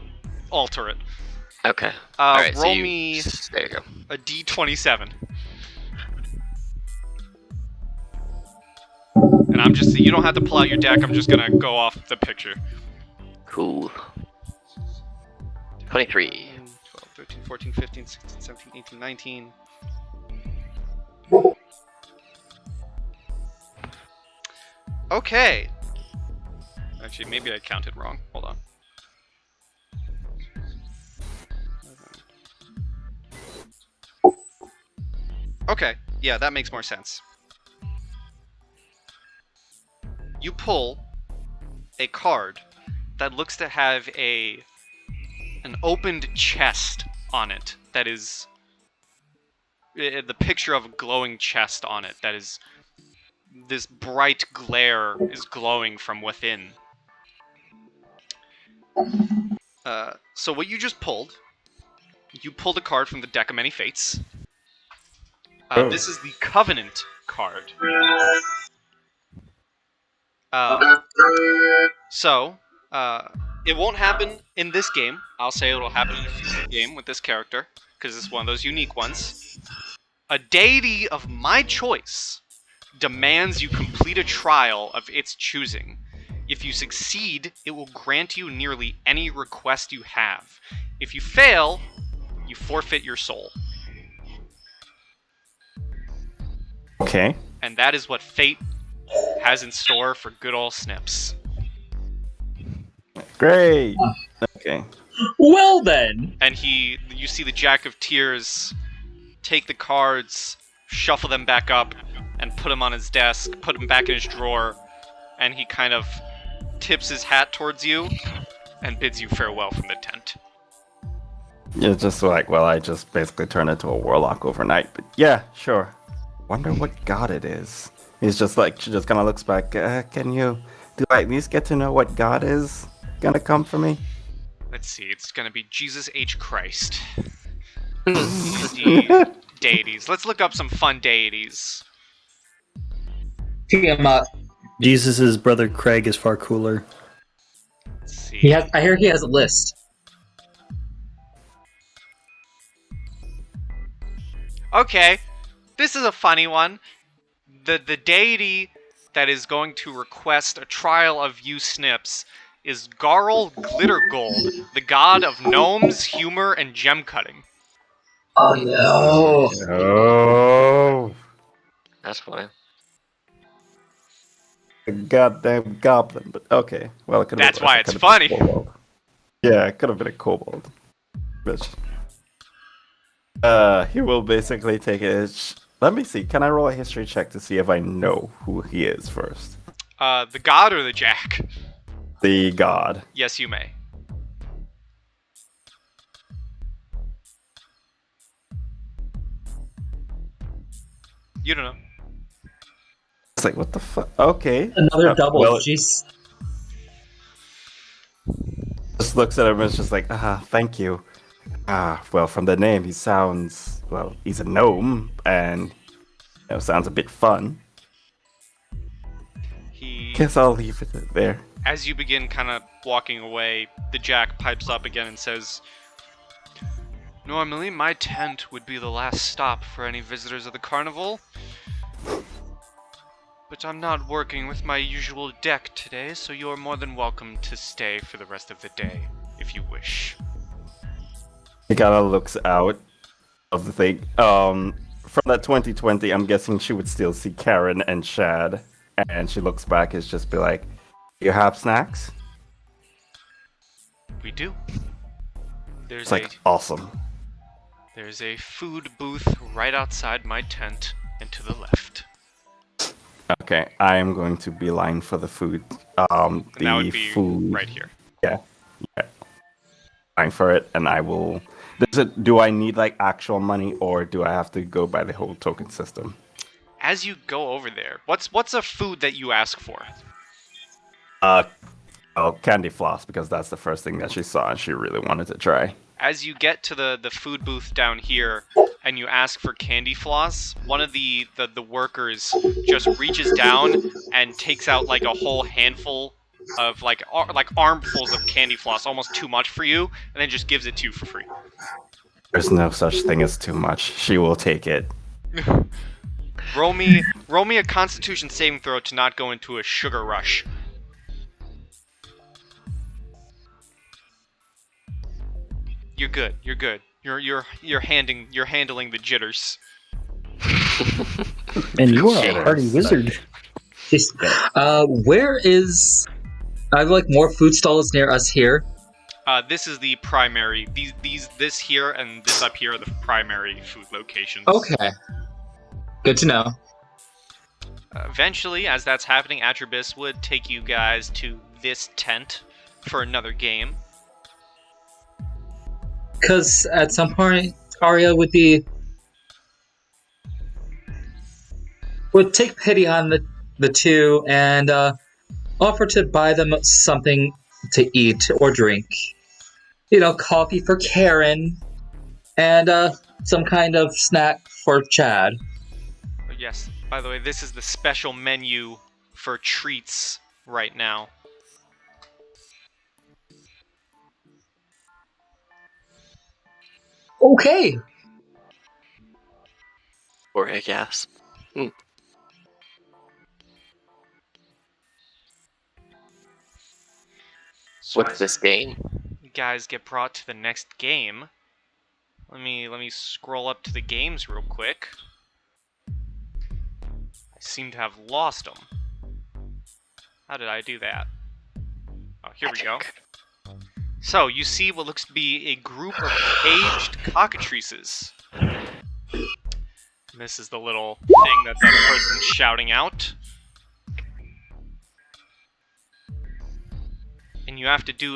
alter it. Okay. Alright, Roll so me there you go. a D27. And you don't have to pull out your deck, I'm just gonna go off the picture. Cool. 23. 12, 13, 14, 15, 16, 17, 18, 19. Okay. Actually, maybe I counted wrong. Hold on. Okay, yeah, that makes more sense. You pull a card that looks to have an opened chest on it that is the picture of a glowing chest on it that is this bright glare is glowing from within. So what you just pulled, you pulled a card from the deck of many fates. This is the Covenant card. So, it won't happen in this game. I'll say it'll happen in a future game with this character, because it's one of those unique ones. A deity of my choice demands you complete a trial of its choosing. If you succeed, it will grant you nearly any request you have. If you fail, you forfeit your soul. Okay. And that is what fate has in store for good old Snips. Great. Okay. Well then. And you see the Jack of Tears take the cards, shuffle them back up, and put them on his desk, put them back in his drawer, and he kind of tips his hat towards you and bids you farewell from the tent. Yeah, just like, well, I just basically turned into a warlock overnight. But yeah, sure. Wonder what god it is. He's just like, she just kind of looks back. Do I at least get to know what god is gonna come for me? Let's see, it's gonna be Jesus H. Christ. The deities. Let's look up some fun deities. Jesus' brother Craig is far cooler. Let's see. I hear he has a list. Okay, this is a funny one. The deity that is going to request a trial of you Snips is Garl Glittergold, the god of gnomes, humor, and gem cutting. Oh no. Oh, That's fine. the goddamn goblin. But okay, well, it could. That's why it's funny. Yeah, it could have been a kobold. Bitch. He will basically take it. Let me see. Can I roll a history check to see if I know who he is first? The god or the jack? The god. Yes, you may. You don't know. It's like, what the fuck? Okay. Another double. Well, Jeez. just looks at him and is just like, thank you. Well, from the name, he's a gnome, and sounds a bit fun. Guess I'll leave it there. As you begin kind of walking away, the jack pipes up again and says, "Normally, my tent would be the last stop for any visitors of the carnival. But I'm not working with my usual deck today, so you're more than welcome to stay for the rest of the day, if you wish." He kind of looks out of the thing. From that 2020, I'm guessing she would still see Karen and Shad, and she looks back and just be like, "You have snacks?" We do. It's like, awesome. There's a food booth right outside my tent and to the left. Okay, I am going to beeline for the food. And that would be food right here. Yeah. Line for it, and I will. Do I need like actual money, or do I have to go by the whole token system? As you go over there, what's a food that you ask for? Candy floss, because that's the first thing that she saw and she really wanted to try. As you get to the food booth down here and you ask for candy floss, one of the workers just reaches down and takes out like a whole handful of like armfuls of candy floss, almost too much for you, and then just gives it to you for free. There's no such thing as too much. She will take it. Roll me a Constitution saving throw to not go into a sugar rush. You're good. You're good. You're handling the jitters. And you are a hardy wizard. Where is? I have like more food stalls near us here. This is the primary. This here and this up here are the primary food locations. Okay. Good to know. Eventually, as that's happening, Atribus would take you guys to this tent for another game. Because at some point, Arya would take pity on the two and offer to buy them something to eat or drink. Coffee for Karen and some kind of snack for Chad. Yes. By the way, this is the special menu for treats right now. Okay. Or I guess. So What's this game? you guys get brought to the next game. Let me scroll up to the games real quick. I seem to have lost them. How did I do that? Oh, here we go. So, you see what looks to be a group of caged cockatrices. And this is the little thing that the person's shouting out. And you have to do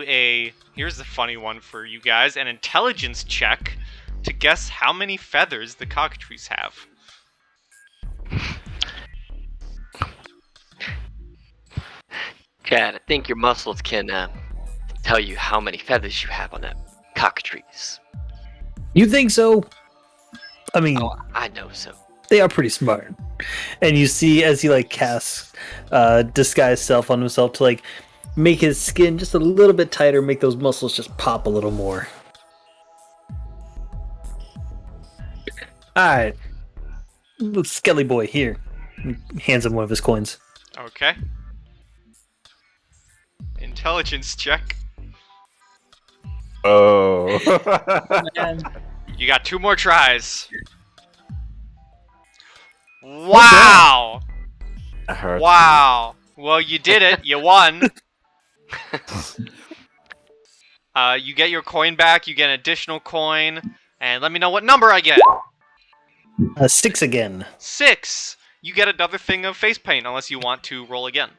here's the funny one for you guys, an intelligence check to guess how many feathers the cockatrice have. Chad, I think your muscles can tell you how many feathers you have on that cockatrice. You think so? I mean, Oh, I know so. they are pretty smart. And you see as he like casts disguise self on himself to like make his skin just a little bit tighter, make those muscles just pop a little more. Alright. Little Skelly boy here. He hands him one of his coins. Okay. Intelligence check. Oh. You got 2 more tries. Wow! I heard Wow! Well, you did it. You won. You get your coin back. You get an additional coin. And let me know what number I get. 6 again. 6. You get another thing of face paint unless you want to roll again.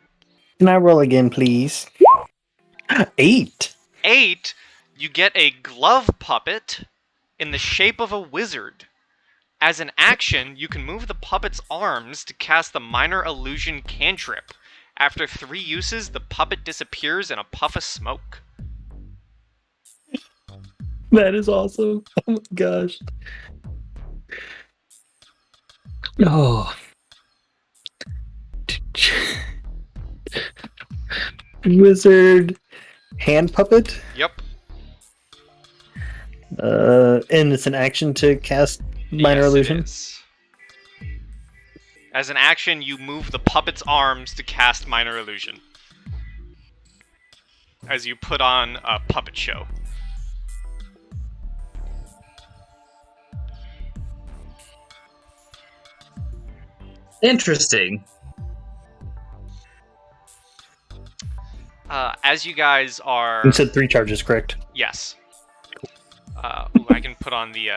Can I roll again, please? 8. 8. You get a glove puppet in the shape of a wizard. As an action, you can move the puppet's arms to cast the minor illusion cantrip. After 3 uses, the puppet disappears in a puff of smoke. That is awesome. Oh my gosh. Oh. Wizard hand puppet? Yep. And it's an action to cast minor Yes, it illusion. is. As an action, you move the puppet's arms to cast minor illusion. As you put on a puppet show. Interesting. As you guys are... You said 3 charges, correct? Yes. Ooh, I can put on the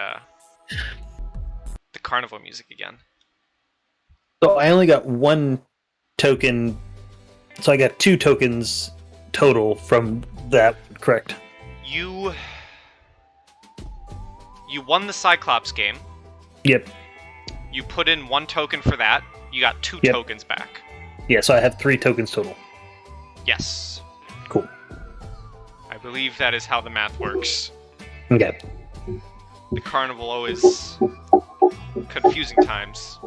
carnival music again. So I only got 1 token. So I got 2 tokens total from that, correct? You won the Cyclops game. Yep. You put in 1 token for that. You got 2 Yep. tokens back. Yeah, so I have 3 tokens total. Yes. Cool. I believe that is how the math works. Okay. The carnival always confusing times.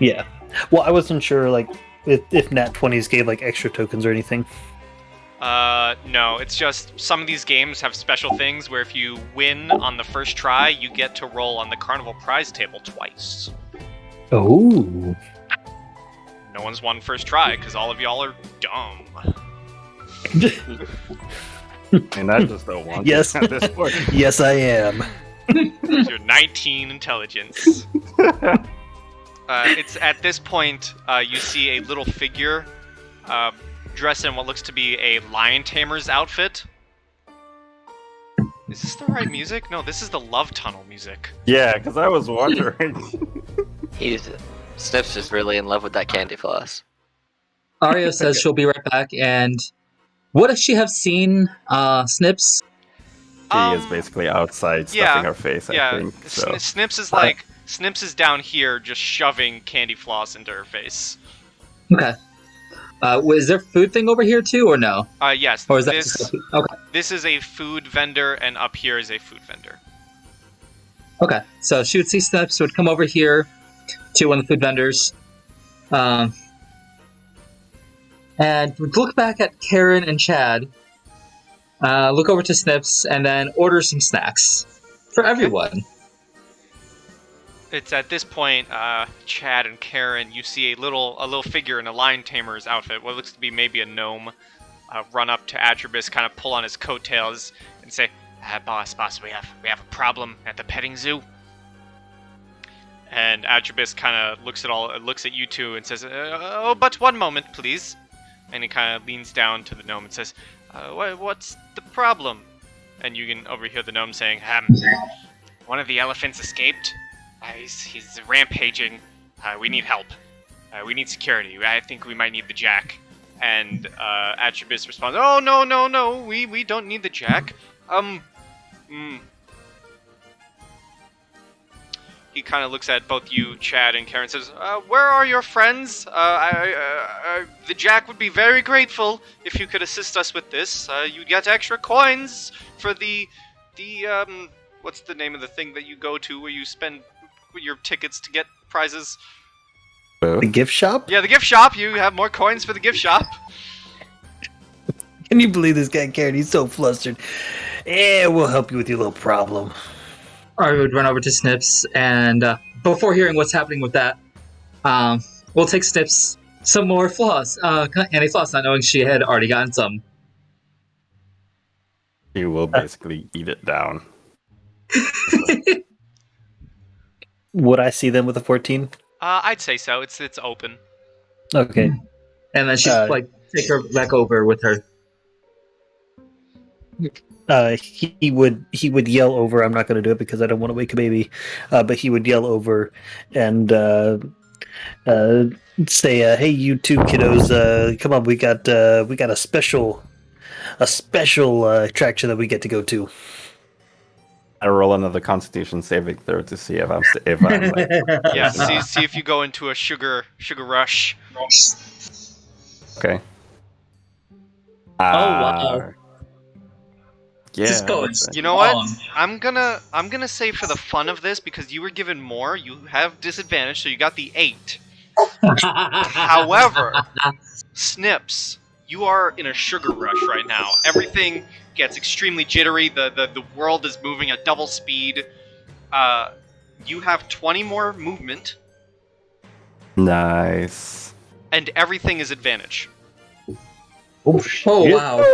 Yeah. Well, I wasn't sure, like, if Nat 20s gave, like, extra tokens or anything. No, it's just some of these games have special things where if you win on the first try, you get to roll on the carnival prize table twice. Oh. No one's won first try because all of y'all are dumb. And I just don't want Yes. to at this point. Yes, I am. You're 19 intelligence. It's at this point you see a little figure dressed in what looks to be a lion tamer's outfit. Is this the right music? No, this is the Love Tunnel music. Yeah, because I was wondering. Snips is really in love with that candy floss. Arya says she'll be right back, and what if she have seen Snips? She is basically outside stuffing yeah, her face, yeah. I think. So. Snips is like Snips is down here just shoving candy floss into her face. Okay. Is there food thing over here too, or no? Yes. Or is that just okay? This is a food vendor, and up here is a food vendor. Okay. So she would see Snips, would come over here to one of the food vendors. and look back at Karen and Chad. Look over to Snips, and then order some snacks for everyone. It's at this point, Chad and Karen, you see a little figure in a lion tamer's outfit, what looks to be maybe a gnome, run up to Atribus, kind of pull on his coattails, and say, "Boss, we have a problem at the petting zoo." And Atribus kind of looks at you two and says, "Oh, but one moment, please." And he kind of leans down to the gnome and says, "What's the problem?" And you can overhear the gnome saying, "One of the elephants escaped. He's rampaging. We need help. We need security. I think we might need the jack." And Atribus responds, "Oh, no. We don't need the jack. He kind of looks at both you, Chad, and Karen, and says, "Where are your friends? The Jack would be very grateful if you could assist us with this. You'd get extra coins for the what's the name of the thing that you go to where you spend your tickets to get prizes?" The gift shop? Yeah, the gift shop. You have more coins for the gift shop. Can you believe this guy, Karen? He's so flustered. Yeah, we'll help you with your little problem. Ari would run over to Snips, and before hearing what's happening with that, we'll take Snips some more floss, anti-floss, not knowing she had already gotten some. You will basically eat it down. Would I see them with a 14? I'd say so. It's open. Okay. And then she's take her back over with her. He would yell over. I'm not going to do it because I don't want to wake a baby. But he would yell over and say, "Hey, you two kiddos, come on! We got a special attraction that we get to go to." I roll another Constitution saving throw to see if I'm like, Yeah, see if you go into a sugar rush. okay. Wow. Yeah. Just go. You know what? I'm gonna say for the fun of this, because you were given more, you have disadvantage, so you got the 8. However, Snips, you are in a sugar rush right now. Everything gets extremely jittery. The world is moving at double speed. You have 20 more movement, Nice. and everything is advantage. Oh, Oh wow.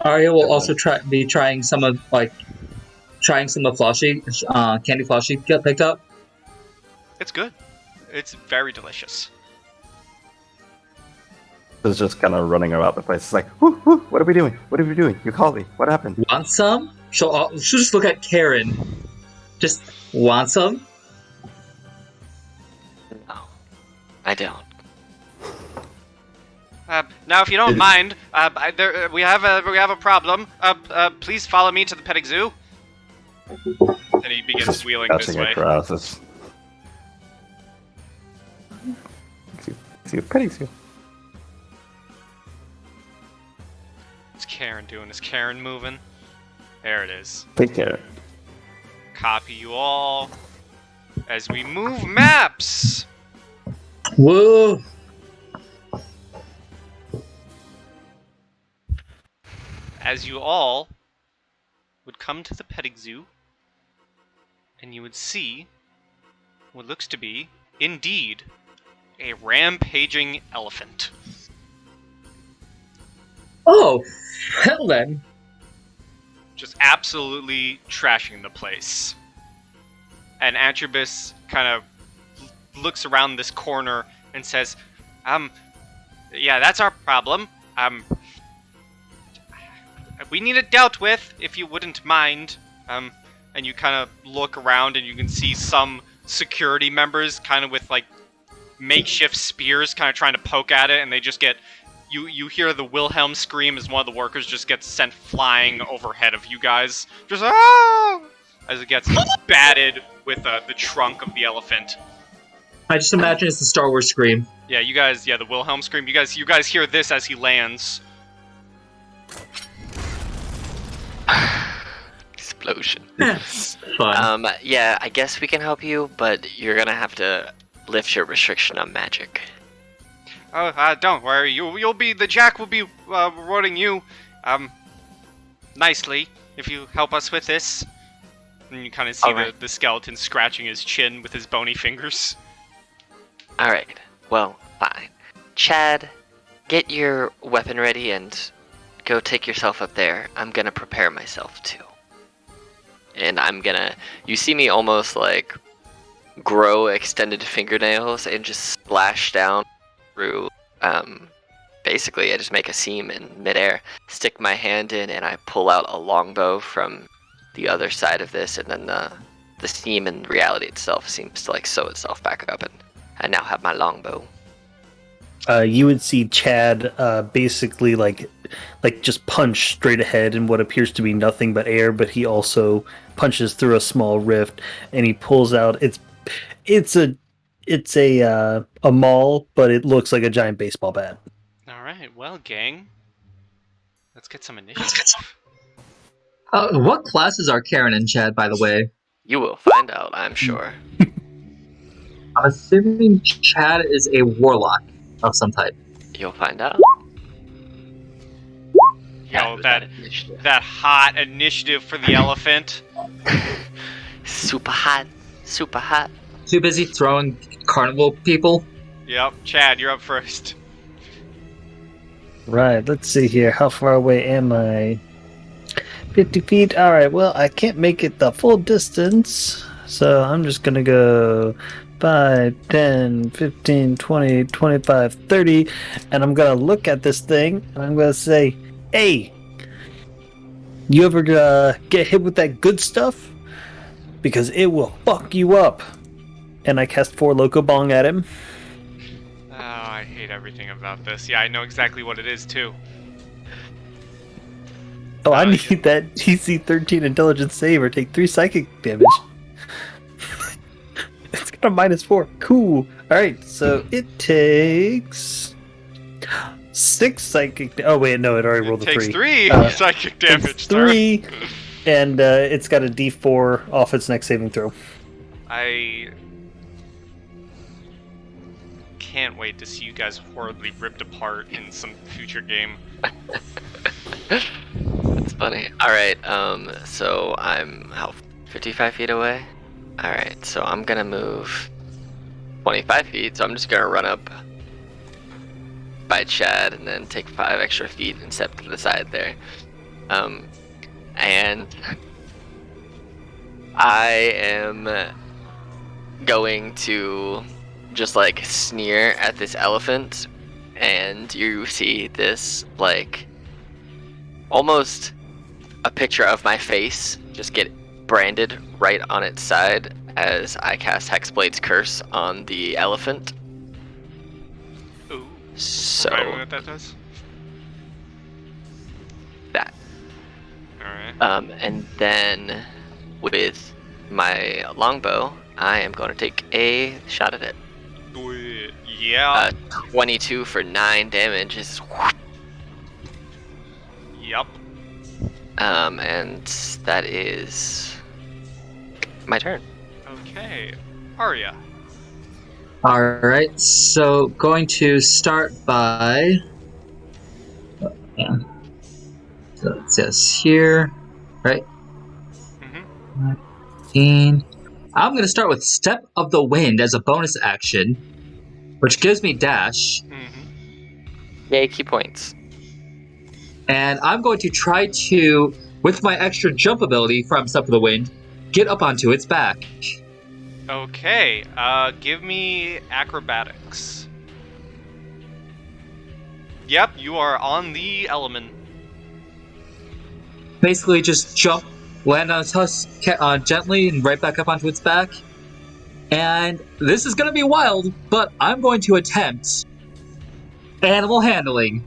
Arya will also be trying some of Floshy, candy Floshy got picked up. It's good. It's very delicious. It's just kind of running about the place. It's like, whoo, whoo, what are we doing? What are we doing? You called me. What happened? Want some? She'll just look at Karen. Just want some? No, I don't. Now, if you don't mind, we have a problem. Please follow me to the petting zoo. And he begins Just wheeling this touching way. across. See, petting zoo. What's Karen doing? Is Karen moving? There it is. Take care. Copy you all. As we move maps. Whoa! As you all would come to the petting zoo, and you would see what looks to be, indeed, a rampaging elephant. Oh, hell then. Just absolutely trashing the place. And Atribus kind of looks around this corner and says, yeah, that's our problem. We need it dealt with, if you wouldn't mind. And you kind of look around and you can see some security members kind of with, like, makeshift spears kind of trying to poke at it, and they just get... You hear the Wilhelm scream as one of the workers just gets sent flying overhead of you guys. Just, ah! As it gets batted with the trunk of the elephant. I just imagine it's the Star Wars scream. Yeah, you guys, the Wilhelm scream. You guys hear this as he lands. Explosion. Fun. Yeah, I guess we can help you, but you're gonna have to lift your restriction on magic. Oh, don't worry. You'll be the Jack will be rewarding you, nicely if you help us with this. And you kind of see Alright. the skeleton scratching his chin with his bony fingers. Alright, well, fine. Chad, get your weapon ready and go take yourself up there. I'm gonna prepare myself too. And you see me almost like grow extended fingernails and just splash down through, basically I just make a seam in midair, stick my hand in, and I pull out a longbow from the other side of this, and then the seam in reality itself seems to like sew itself back up, and I now have my longbow. You would see Chad basically like just punch straight ahead in what appears to be nothing but air, but he also punches through a small rift, and he pulls out it's a maul, but it looks like a giant baseball bat. All right, well, gang, let's get some initiative. What classes are Karen and Chad, by the way? You will find out, I'm sure. I'm assuming Chad is a warlock of some type. You'll find out. Yo, with that initiative. that hot initiative for the elephant. Super hot. Super hot. Too busy throwing carnival people? Yep, Chad, you're up first. Right, let's see here. How far away am I? 50 feet. Alright, well, I can't make it the full distance, so I'm just gonna go 5, 10, 15, 20, 25, 30, and I'm gonna look at this thing, and I'm gonna say, hey, you ever get hit with that good stuff? Because it will fuck you up. And I cast 4 Loco Bong at him. Oh, I hate everything about this. Yeah, I know exactly what it is, too. Oh, I Oh, need yeah. that DC 13 intelligence save or take 3 psychic damage. It's got a -4. Cool. Alright, so it takes 6 psychic. Oh, wait, no, it already rolled It a takes 3. 3 psychic damage, sir. 3, and it's got a D4 off its next saving throw. I can't wait to see you guys horribly ripped apart in some future game. That's funny. Alright, so I'm 55 feet away? Alright, so I'm gonna move 25 feet, so I'm just gonna run up by Chad and then take 5 extra feet and step to the side there. And I am going to just like sneer at this elephant, and you see this like almost a picture of my face just get branded right on its side as I cast Hexblade's Curse on the elephant. Ooh. So Remind me what that does? that. Alright. And then with my longbow, I am going to take a shot at it. Do it. Yeah. 22 for 9 damage is Yup. and that is my turn. Okay. Arya. Alright, so going to start by... Yeah. So it says here, right? Mm-hmm. 19. I'm going to start with Step of the Wind as a bonus action, which gives me dash, Mm-hmm. Yay, key points. and I'm going to try to, with my extra jump ability from Step of the Wind, get up onto its back. Okay. Give me acrobatics. Yep, you are on the element. Basically, just jump, land on its husk gently, and right back up onto its back. And this is going to be wild, but I'm going to attempt animal handling.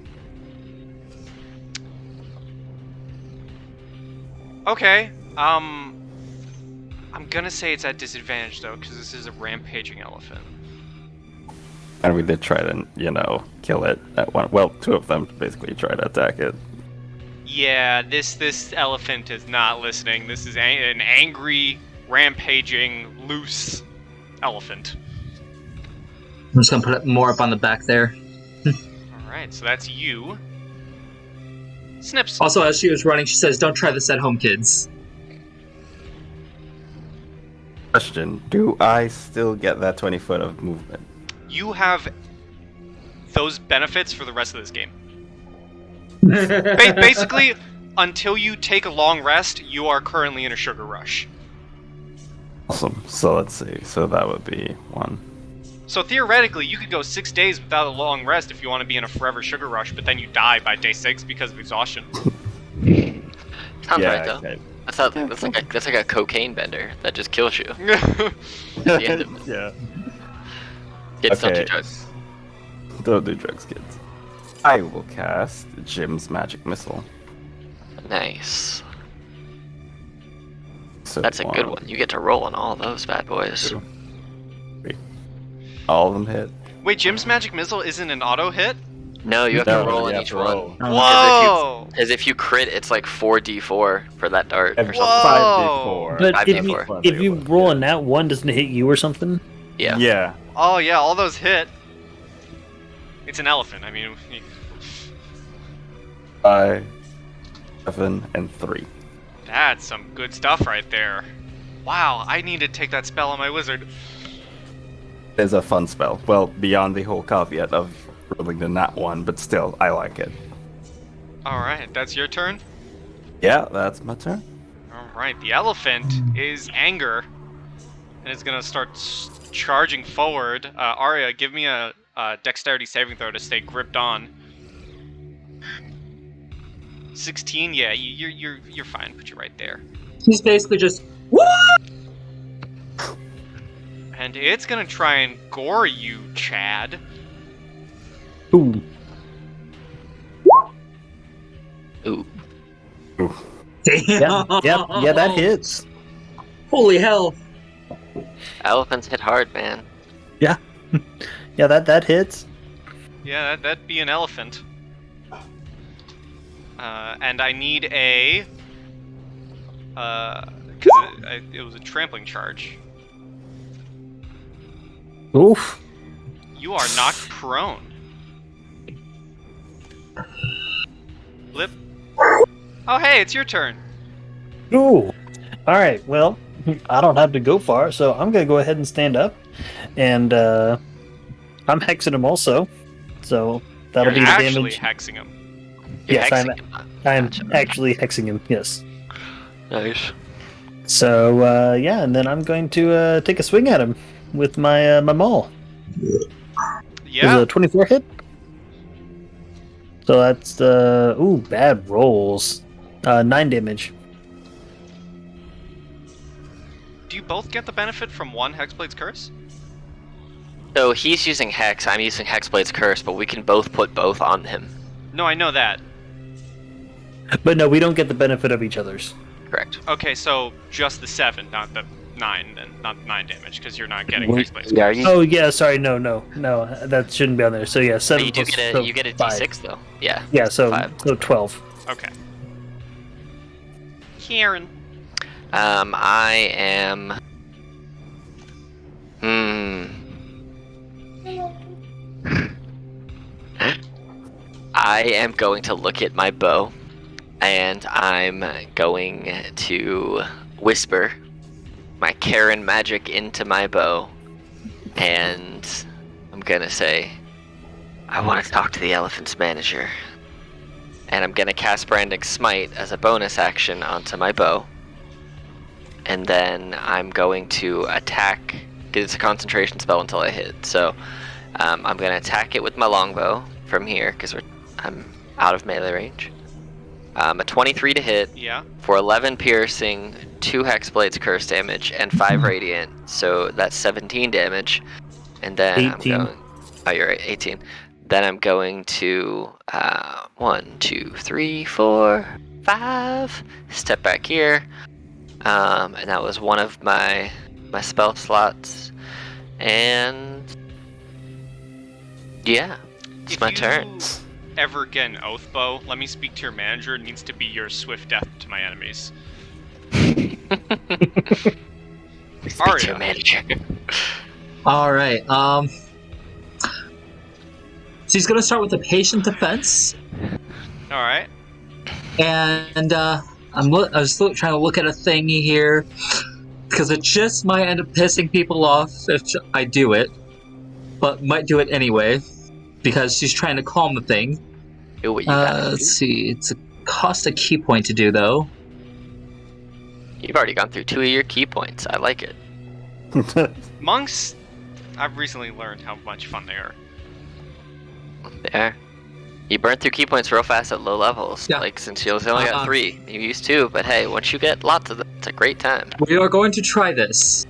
Okay. I'm gonna say it's at disadvantage though, because this is a rampaging elephant. And we did try to, kill it at one. Well, 2 of them basically tried to attack it. Yeah, this elephant is not listening. This is an angry, rampaging, loose elephant. I'm just going to put it more up on the back there. Alright, so that's you. Snips. Also, as she was running, she says, "Don't try this at home, kids." Question: do I still get that 20 foot of movement? You have those benefits for the rest of this game. Basically, until you take a long rest, you are currently in a sugar rush. Awesome. So let's see. So that would be 1. So theoretically, you could go 6 days without a long rest if you want to be in a forever sugar rush, but then you die by day 6 because of exhaustion. Sounds Yeah, right though. okay. That's like a cocaine bender that just kills you. At the end of it. Yeah. Kids don't do Okay. drugs. Don't do drugs, kids. I will cast Jim's magic missile. Nice. So That's a good one. You get to roll on all those bad boys. 3. All of them hit. Wait, Jim's magic missile isn't an auto hit? No, you have No, to roll you on have each to one. roll. Whoa! Because if you crit, it's like 4d4 for that dart or And something. 5d4. But Five if D4. you roll on that one, doesn't it hit you or something? Yeah. Yeah. Oh yeah, all those hit. It's an elephant. I mean, 5, 7, and 3. that's some good stuff right there. Wow, I need to take that spell on my wizard. It's a fun spell. Well, beyond the whole caveat of rolling the nat 1, but still, I like it. Alright, that's your turn? Yeah, that's my turn. Alright, the elephant is anger. And it's gonna start charging forward. Arya, give me a dexterity saving throw to stay gripped on. 16, yeah, you're fine. Put you right there. He's basically just, And it's gonna try and gore you, Chad. Ooh. Ooh. damn. Yeah, that hits. Holy hell. Elephants hit hard, man. Yeah, that hits. Yeah, that'd be an elephant. And I need a... because it was a trampling charge. Oof. You are knocked prone. Blip. Oh, hey, it's your turn. Ooh. All right. Well, I don't have to go far, so I'm gonna go ahead and stand up, and I'm hexing him also. So that'll You're be the actually damage. hexing him. You're Yes, hexing him. I'm Gotcha. actually hexing him. Yes. Nice. So yeah, and then I'm going to take a swing at him with my my maul. Yeah. Is a 24 hit? So that's bad rolls. 9 damage. Do you both get the benefit from one Hexblade's Curse? So he's using Hex, I'm using Hexblade's Curse, but we can both put both on him. No, I know that. But no, we don't get the benefit of each other's. Correct. Okay, so just the 7, not the 9, then. Not 9 damage, because you're not getting Wait, Hexblade's yeah, Curse. Oh yeah, sorry, no, that shouldn't be on there. So yeah, 7 But you do plus get so you get a 5. D6 though. Yeah. Yeah, so 5. so 12. Okay. Karen. I am. I am going to look at my bow, and I'm going to whisper my Karen magic into my bow, and I'm gonna say, I want to talk to the elephant's manager. And I'm gonna cast Branding Smite as a bonus action onto my bow. And then I'm going to attack. It's a concentration spell until I hit. So I'm going to attack it with my longbow from here because I'm out of melee range. A 23 to hit Yeah. for 11 piercing, 2 Hexblade's curse damage, and 5 radiant. So that's 17 damage. And then 18. I'm going. Oh, you're right, 18. Then I'm going to 1, 2, 3, 4, 5. Step back here. And that was one of my spell slots. And yeah, it's If my you turn. ever get an oath bow, let me speak to your manager. It needs to be your swift death to my enemies. Speak to Aria. your manager. All right. She's gonna start with a patient defense, All right. and I was still trying to look at a thing here because it just might end up pissing people off if I do it, but might do it anyway because she's trying to calm the thing. Do what you gotta Let's do. see. It's a cost a key point to do though. You've already gone through 2 of your key points. I like it. Monks, I've recently learned how much fun they are. There. You burn through key points real fast at low levels. Yeah. Like, since you only got 3. You used 2, but hey, once you get lots of them, it's a great time. We are going to try this.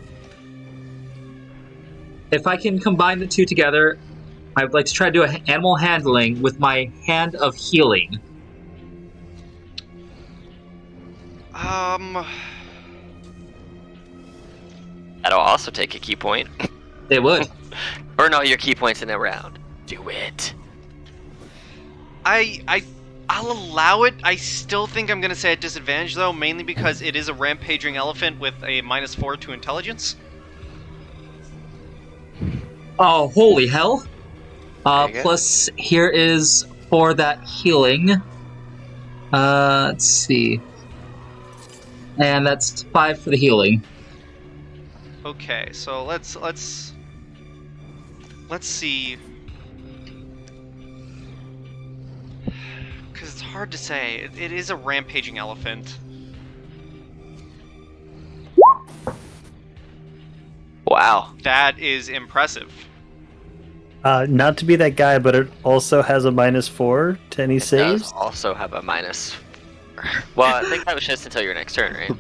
If I can combine the two together, I would like to try to do animal handling with my hand of healing. That'll also take a key point. They would. Burn all your key points in a round. Do it. I'll allow it. I still think I'm gonna say at disadvantage though, mainly because it is a rampaging elephant with a -4 to intelligence. Oh, holy hell. There you go. Plus, here is for that healing. Let's see. And that's 5 for the healing. Okay, so let's see. Because it's hard to say. It is a rampaging elephant. Wow. That is impressive. Not to be that guy, but it also has a -4 to any It does saves. also have a minus. Well, I think that was just until your next turn, right?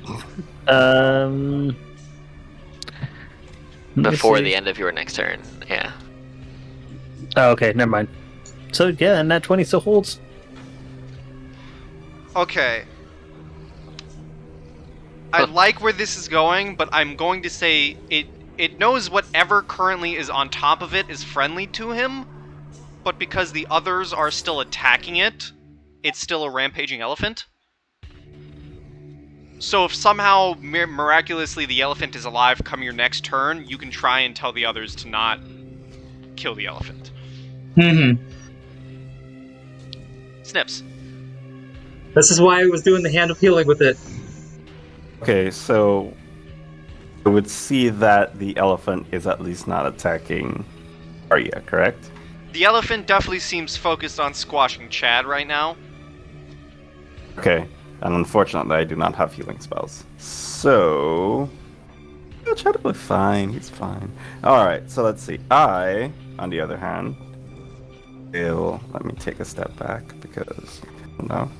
Let me Before see. the end of your next turn. Yeah. Oh, okay, never mind. So yeah, and that 20 still holds. Okay. I like where this is going, but I'm going to say it knows whatever currently is on top of it is friendly to him, but because the others are still attacking it, it's still a rampaging elephant. So if somehow miraculously the elephant is alive come your next turn, you can try and tell the others to not kill the elephant. Mm-hmm. Snips. This is why I was doing the hand of healing with it. Okay, so I would see that the elephant is at least not attacking Arya, correct? The elephant definitely seems focused on squashing Chad right now. Okay, and unfortunately I do not have healing spells. So... yeah, Chad will be fine, he's fine. Alright, so let's see. I, on the other hand, will... let me take a step back because... no.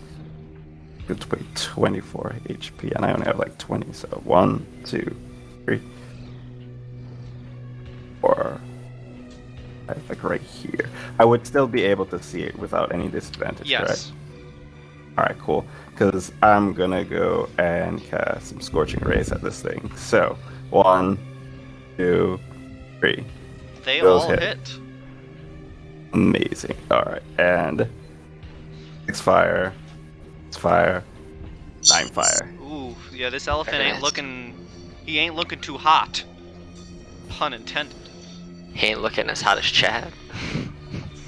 It's wait 24 HP, and I only have like 20, so 1, 2, 3, 4, 5, like right here. I would still be able to see it without any disadvantage, Yes. correct? Alright, cool. Because I'm gonna go and cast some Scorching Rays at this thing. So, 1, 2, 3. They Those all hit. hit. Amazing. Alright, and 6 fire. 6 fire. 9 fire. Ooh, yeah, this elephant Very ain't nice. looking... He ain't looking too hot. Pun intended. He ain't looking as hot as Chad.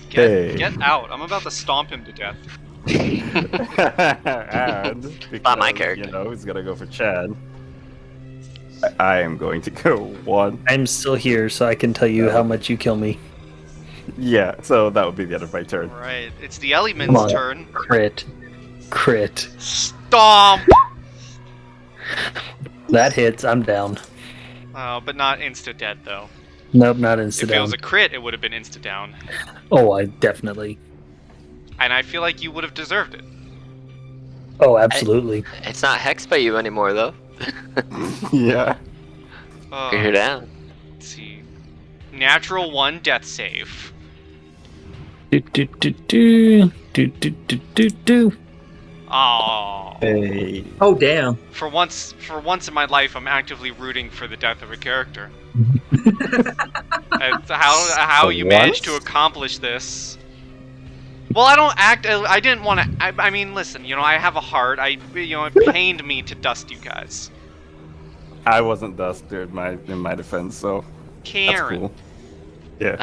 Hey. Get out. I'm about to stomp him to death. And because, Not my character. you know, he's gonna go for Chad. I am going to go 1. I'm still here, so I can tell you how much you kill me. Yeah, so that would be the end of my turn. Right. It's the Come element's on. turn. Crit. Stomp! That hits. I'm down. But not insta-dead, though. Nope, not If insta it down. was a crit, it would have been insta-down. Oh, I definitely. And I feel like you would have deserved it. Oh, absolutely. It's not hexed by you anymore, though. Yeah. You're down. Let's see. Natural 1 death save. Do do do do do do do do do. Oh. Hey. Oh, damn. For once in my life, I'm actively rooting for the death of a character. That's how For you managed to once? accomplish this. Well, I didn't want to. I mean, listen. You know, I have a heart. It pained me to dust you guys. I wasn't dusted in my defense, so Karen. that's cool. Yeah.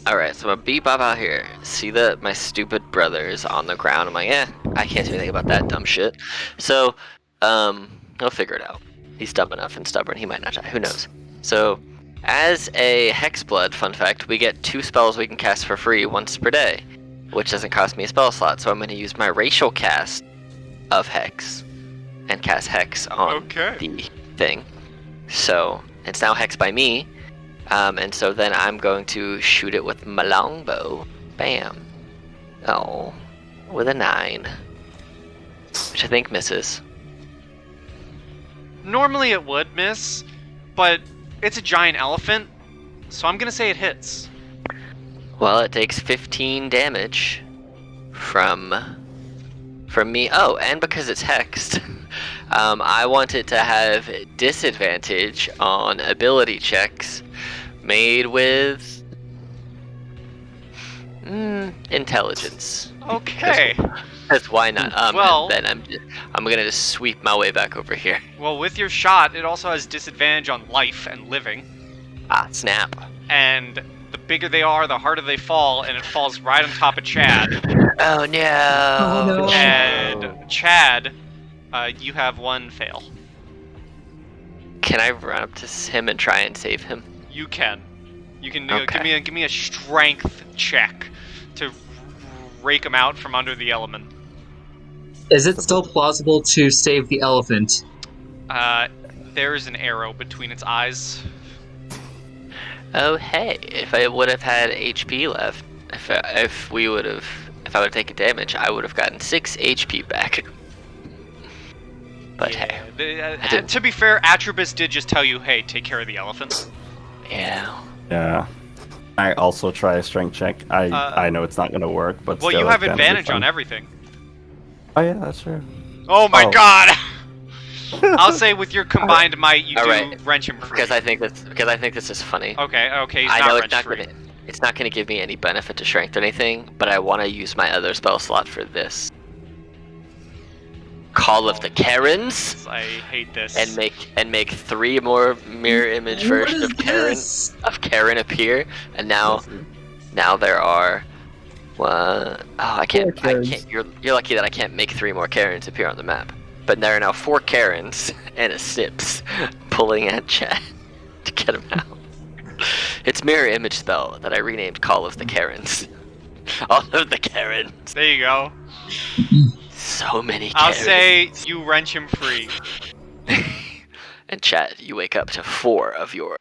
Alright, so I'm gonna bebop out here. See my stupid brothers on the ground. I'm like, I can't do anything about that dumb shit. So, he'll figure it out. He's dumb enough and stubborn, he might not die, who knows. So, as a Hexblood, fun fact, we get 2 spells we can cast for free once per day, which doesn't cost me a spell slot, so I'm gonna use my racial cast of Hex, and cast Hex on the thing. So, it's now Hex by me, and so then I'm going to shoot it with my longbow. Bam. Oh, with a 9. Which I think misses. Normally it would miss, but it's a giant elephant, so I'm gonna say it hits. Well, it takes 15 damage from me. Oh, and because it's hexed, I want it to have disadvantage on ability checks made with intelligence. Okay. That's why not. Well, then I'm gonna just sweep my way back over here. Well, with your shot, it also has disadvantage on life and living. Ah, snap. And the bigger they are, the harder they fall, and it falls right on top of Chad. Oh no. Oh, no. And Chad, you have 1 fail. Can I run up to him and try and save him? You can. You can Okay. give me a strength check to rake him out from under the element. Is it still plausible to save the elephant? There is an arrow between its eyes. Oh hey, if I would have had HP left, if I would have taken damage, I would have gotten 6 HP back. But hey, To be fair, Atribus did just tell you, hey, take care of the elephant. yeah. Yeah. I also try a strength check. I know it's not gonna work, but Well, still, you have it's gonna be advantage fun. on everything. Oh yeah, that's true. Oh my Oh. god! I'll say with your combined might, you do Alright. wrench him free. Because I think this is funny. Okay, he's I not know wrench free. it's not gonna give me any benefit to strength or anything, but I want to use my other spell slot for this. Call of the Karens, I hate this. and make 3 more mirror image versions of Karen appear, and now there are. What? Oh, I can't. You're lucky that I can't make 3 more Karens appear on the map. But there are now 4 Karens and a Sips pulling at Chad to get him out. It's mirror image spell that I renamed Call of the Karens. All of the Karens. There you go. So many I'll Karens. say you wrench him free. And Chad, you wake up to 4 of your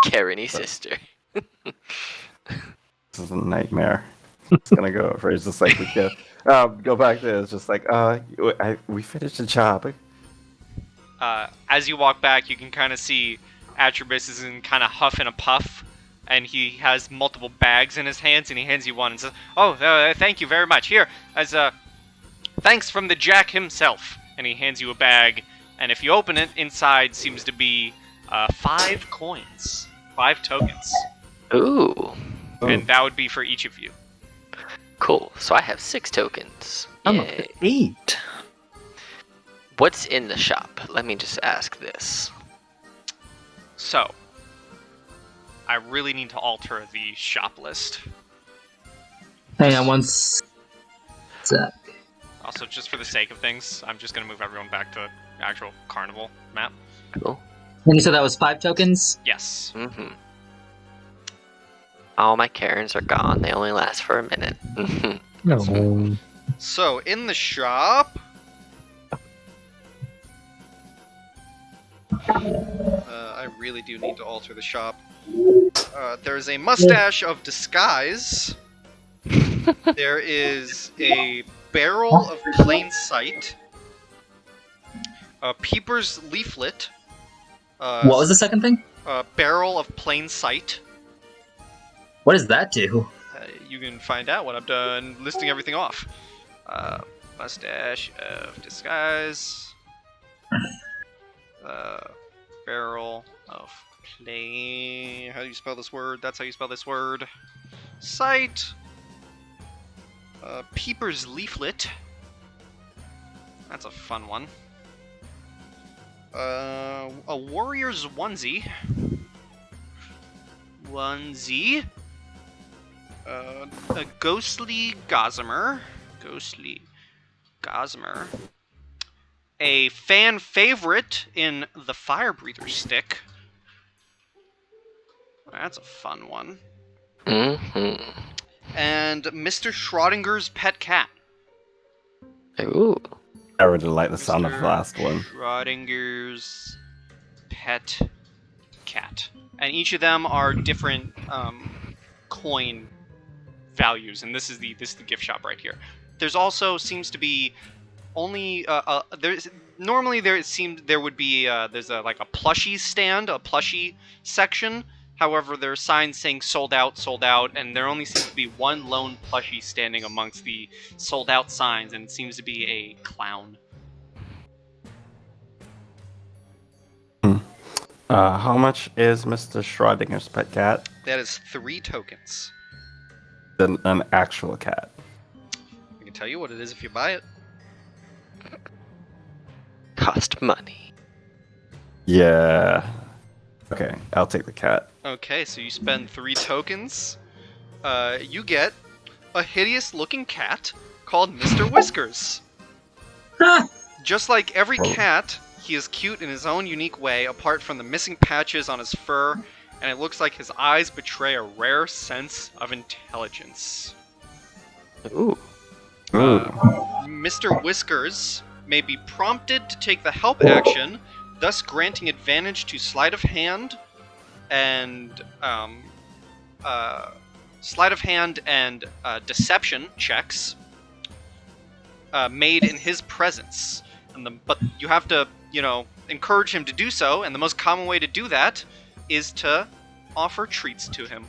Karen-y sister. This is a nightmare. It's gonna go over. It's just like we go back there. It's just like we finished the job. As you walk back, you can kind of see Atribus is in kind of huff and a puff, and he has multiple bags in his hands, and he hands you one and says, "Oh, thank you very much. Here, as thanks from the Jack himself." And he hands you a bag, and if you open it, inside seems to be 5 coins, 5 tokens, Ooh, and that would be for each of you. cool. So I have 6 tokens. I'm Yay. up to 8. What's in the shop? Let me just ask this. So, I really need to alter the shop list. Hang on one sec. Also, just for the sake of things, I'm just going to move everyone back to the actual Carnival map. Cool. And you said that was 5 tokens? Yes. Mm-hmm. All my Karens are gone. They only last for a minute. No. So, in the shop... I really do need to alter the shop. There's a mustache of disguise. There is a barrel of plain sight. A peeper's leaflet. What was the second thing? A barrel of plain sight. What does that do? You can find out when I'm done listing everything off. Mustache of disguise. Barrel of plain. How do you spell this word? That's how you spell this word. Sight. Peeper's leaflet. That's a fun one. A warrior's onesie. 1Z. A ghostly gossamer. Ghostly gossamer. A fan favorite in the fire breather stick. That's a fun one. Mm-hmm. And Mr. Schrodinger's pet cat. Ooh. I really like the sound of the Mr. last one. Schrodinger's pet cat. And each of them are different coin values, and this is the gift shop right here. There's also seems to be only there's normally there it seemed there would be there's a like a plushie stand, a plushie section. However, there are signs saying sold out, and there only seems to be one lone plushie standing amongst the sold out signs, and it seems to be a clown. How much is Mr. Schrodinger's pet cat? That is 3 tokens. An actual cat. I can tell you what it is if you buy it. Cost money. Yeah. Okay, I'll take the cat. Okay, so you spend 3 tokens. You get a hideous-looking cat called Mr. Whiskers. Just like every cat, he is cute in his own unique way, apart from the missing patches on his fur, and it looks like his eyes betray a rare sense of intelligence. Ooh. Mr. Whiskers may be prompted to take the help action, thus granting advantage to sleight of hand and deception checks made in his presence. But you have to, encourage him to do so, and the most common way to do that is to offer treats to him.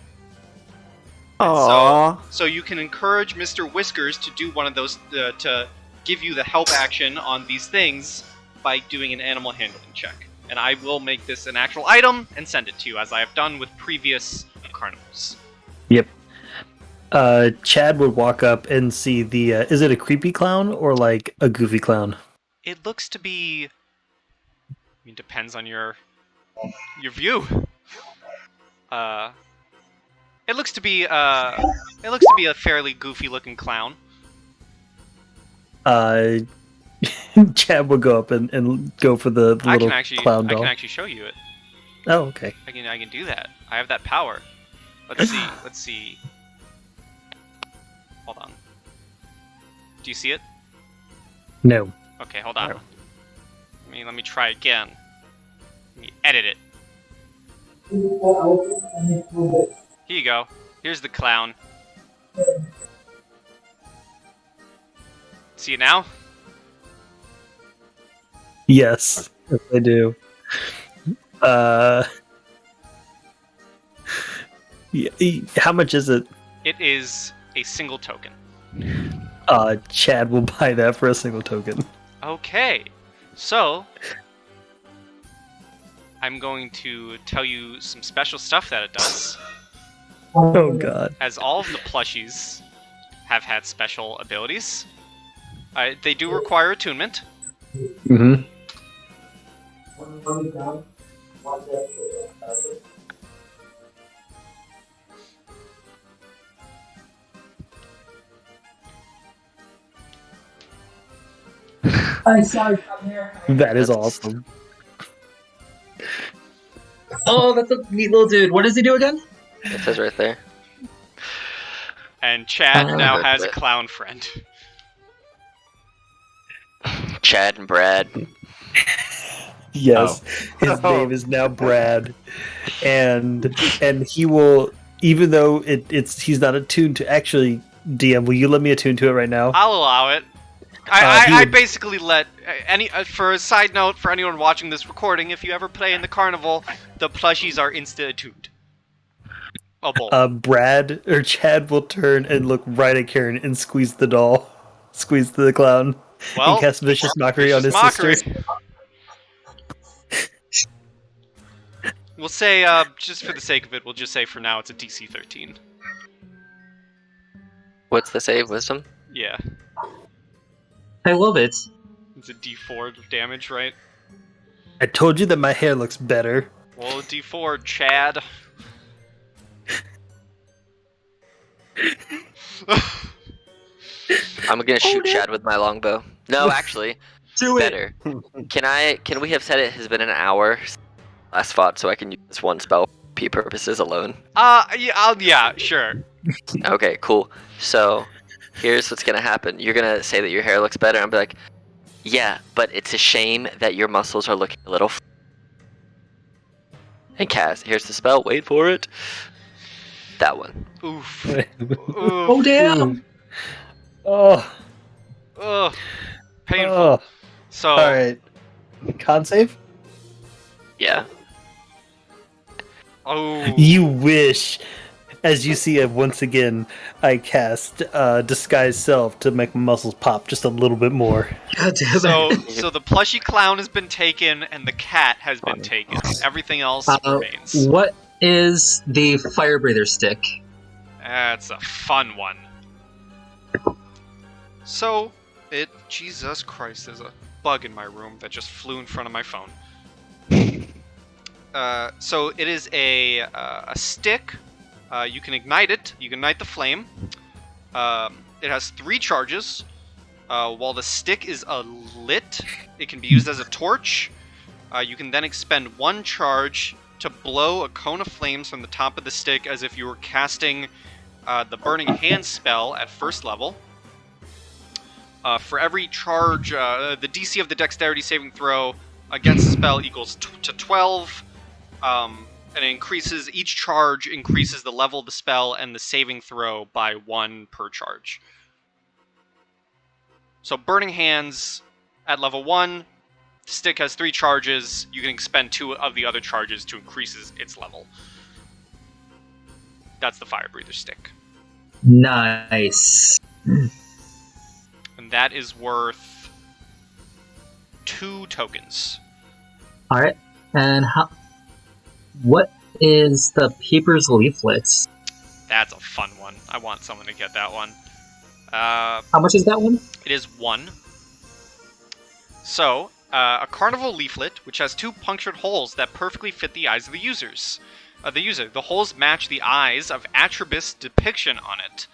Aww. So you can encourage Mr. Whiskers to do one of those, to give you the help action on these things by doing an animal handling check. And I will make this an actual item and send it to you, as I have done with previous carnivals. Yep. Chad would walk up and see the. Is it a creepy clown or like a goofy clown? It looks to be. Depends on your view. It looks to be a fairly goofy-looking clown. Chad would go up and go for the little clown doll. I can actually show you it. Oh, okay. I can do that. I have that power. Let's see. Hold on. Do you see it? No. Okay, hold on. Let me try again. Let me edit it. Here you go. Here's the clown. See it now? Yes, I do. How much is it? It is a single token. Chad will buy that for a single token. Okay, so I'm going to tell you some special stuff that it does. Oh god. As all of the plushies have had special abilities. They do require attunement. Mm-hmm. I'm sorry, come here. That is awesome. Oh, that's a neat little dude. What does he do again? It says right there. And Chad now has a that's it. clown friend. Chad and Brad. Yes, his name is now Brad, and he will, even though he's not attuned to actually. DM, will you let me attune to it right now? I'll allow it. I basically let for a side note for anyone watching this recording, if you ever play in the carnival, the plushies are insta attuned. Oh boy. Brad or Chad will turn and look right at Karen and squeeze the doll, squeeze the clown, and cast vicious mockery on his sister. We'll say, just for the sake of it, we'll just say for now it's a DC 13. What's the save? Wisdom? Yeah. I love it. It's a D4 of damage, right? I told you that my hair looks better. Well, D4, Chad. I'm gonna shoot Chad with my longbow. No, actually, Do it. better. Can we have said it has been an hour since last fought, so I can use this one spell for P purposes alone? Yeah, sure. Okay, cool. So, here's what's gonna happen. You're gonna say that your hair looks better. I'm be like, yeah, but it's a shame that your muscles are looking a little. And cast. Here's the spell. Wait for it. That one. Oof. Oh damn! Oh, Ugh. Painful. oh. So, All right. Con save. Yeah. oh. You wish. As you see, once again, I cast Disguise Self to make my muscles pop just a little bit more. God damn So, it. so the plushy clown has been taken, and the cat has been taken. Everything else remains. What is the fire breather stick? That's a fun one. So, Jesus Christ, there's a bug in my room that just flew in front of my phone. So it is a stick. You can ignite it. You can ignite the flame. It has 3 charges. While the stick is lit, it can be used as a torch. You can then expend 1 charge to blow a cone of flames from the top of the stick as if you were casting the Burning Hand spell at first level. For every charge, the DC of the dexterity saving throw against the spell equals to 12. And it increases, each charge increases the level of the spell and the saving throw by 1 per charge. So Burning Hands at level 1, the stick has 3 charges, you can expend 2 of the other charges to increase its level. That's the Fire Breather stick. Nice. And that is worth 2 tokens. All right. And what is the Peepers Leaflets? That's a fun one. I want someone to get that one. How much is that one? It is 1. So, a Carnival leaflet, which has 2 punctured holes that perfectly fit the eyes of the user. The holes match the eyes of Atribus' depiction on it.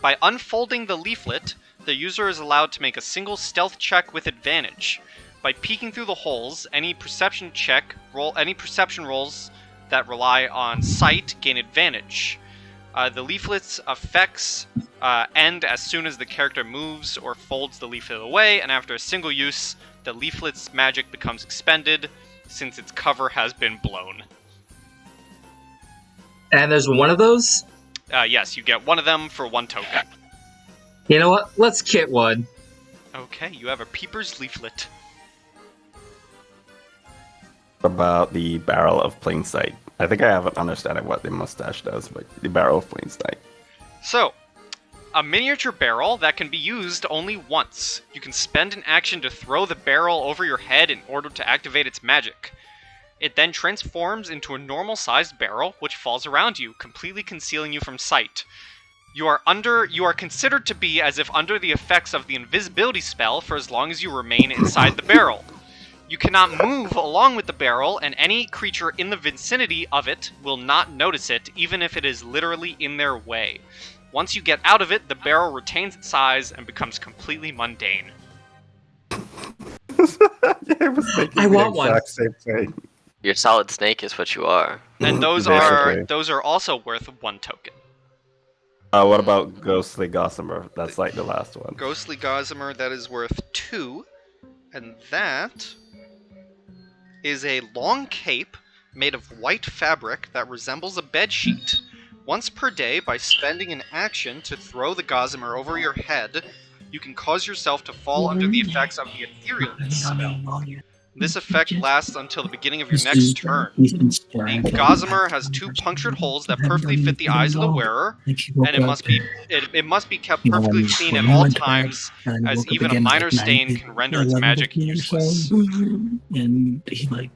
By unfolding the leaflet, the user is allowed to make a single stealth check with advantage. By peeking through the holes, any perception rolls that rely on sight gain advantage. The leaflet's effects end as soon as the character moves or folds the leaflet away, and after a single use, the leaflet's magic becomes expended since its cover has been blown. And there's one of those? Yes, you get 1 of them for 1 token. You know what? Let's kit one. Okay, you have a Peeper's leaflet. About the Barrel of Plain Sight. I think I have an understanding what the mustache does, but the Barrel of Plain Sight. So, a miniature barrel that can be used only once. You can spend an action to throw the barrel over your head in order to activate its magic. It then transforms into a normal-sized barrel, which falls around you, completely concealing you from sight. You are considered to be as if under the effects of the invisibility spell for as long as you remain inside the barrel. You cannot move along with the barrel, and any creature in the vicinity of it will not notice it, even if it is literally in their way. Once you get out of it, the barrel retains its size and becomes completely mundane. Yeah, I was thinking I the want one. exact same thing. Your Solid Snake is what you are. And those Basically. are also worth 1 token. What about Ghostly Gossamer? That's like the last one. Ghostly Gossamer, that is worth 2. And that is a long cape made of white fabric that resembles a bedsheet. Once per day, by spending an action to throw the gossamer over your head, you can cause yourself to fall under the effects of the etherealness spell. This effect lasts until the beginning of your next turn. The gossamer has 2 punctured holes that perfectly fit the eyes of the wearer, and it must be kept perfectly clean at all times, as even a minor stain can render its magic useless. And he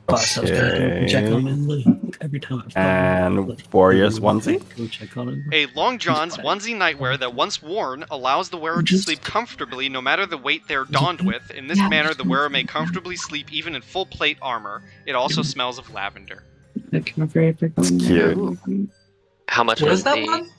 boss ups Okay. check on him every time. And Warrior's Onesie? Go check on him. A Long John's onesie nightwear that once worn allows the wearer to sleep comfortably no matter the weight they are donned with. In this manner, the wearer may comfortably sleep even in full plate armor. It also smells of lavender. It's cute. How much What was is that the one?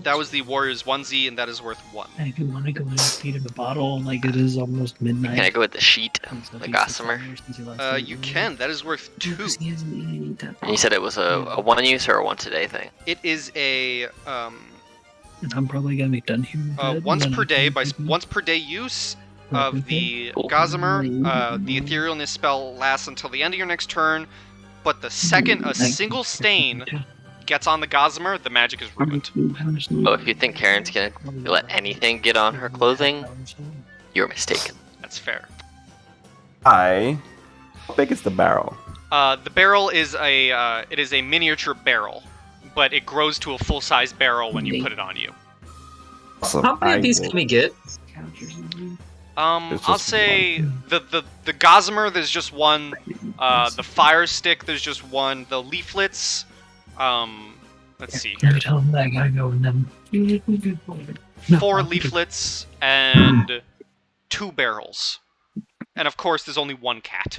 That was the Warriors onesie, and that is worth 1. If you want to go and feed him a bottle, like it is almost midnight. Can I go with the sheet? So The he's gossamer? been since he last ate You it. can. That is worth 2. Because he hasn't eaten that And you said it was a one use or a once a day thing? It is a And I'm probably gonna be done here. in bed once when per I day can maybe- once per day use Right, of okay. the Cool. Gossamer. The etherealness spell lasts until the end of your next turn, but the second a single stain gets on the Gossamer, the magic is ruined. Oh, if you think Karen's gonna let anything get on her clothing, you're mistaken. That's fair. How big is the barrel? The barrel is a miniature barrel, but it grows to a full-size barrel when you put it on you. So How many I of these will- can we get? It's I'll just say the Gossamer, there's just one. The Fire Stick, there's just one. The leaflets, let's see here. You tell him that I gotta go and then. 4 leaflets and 2 barrels. And of course, there's only 1 cat.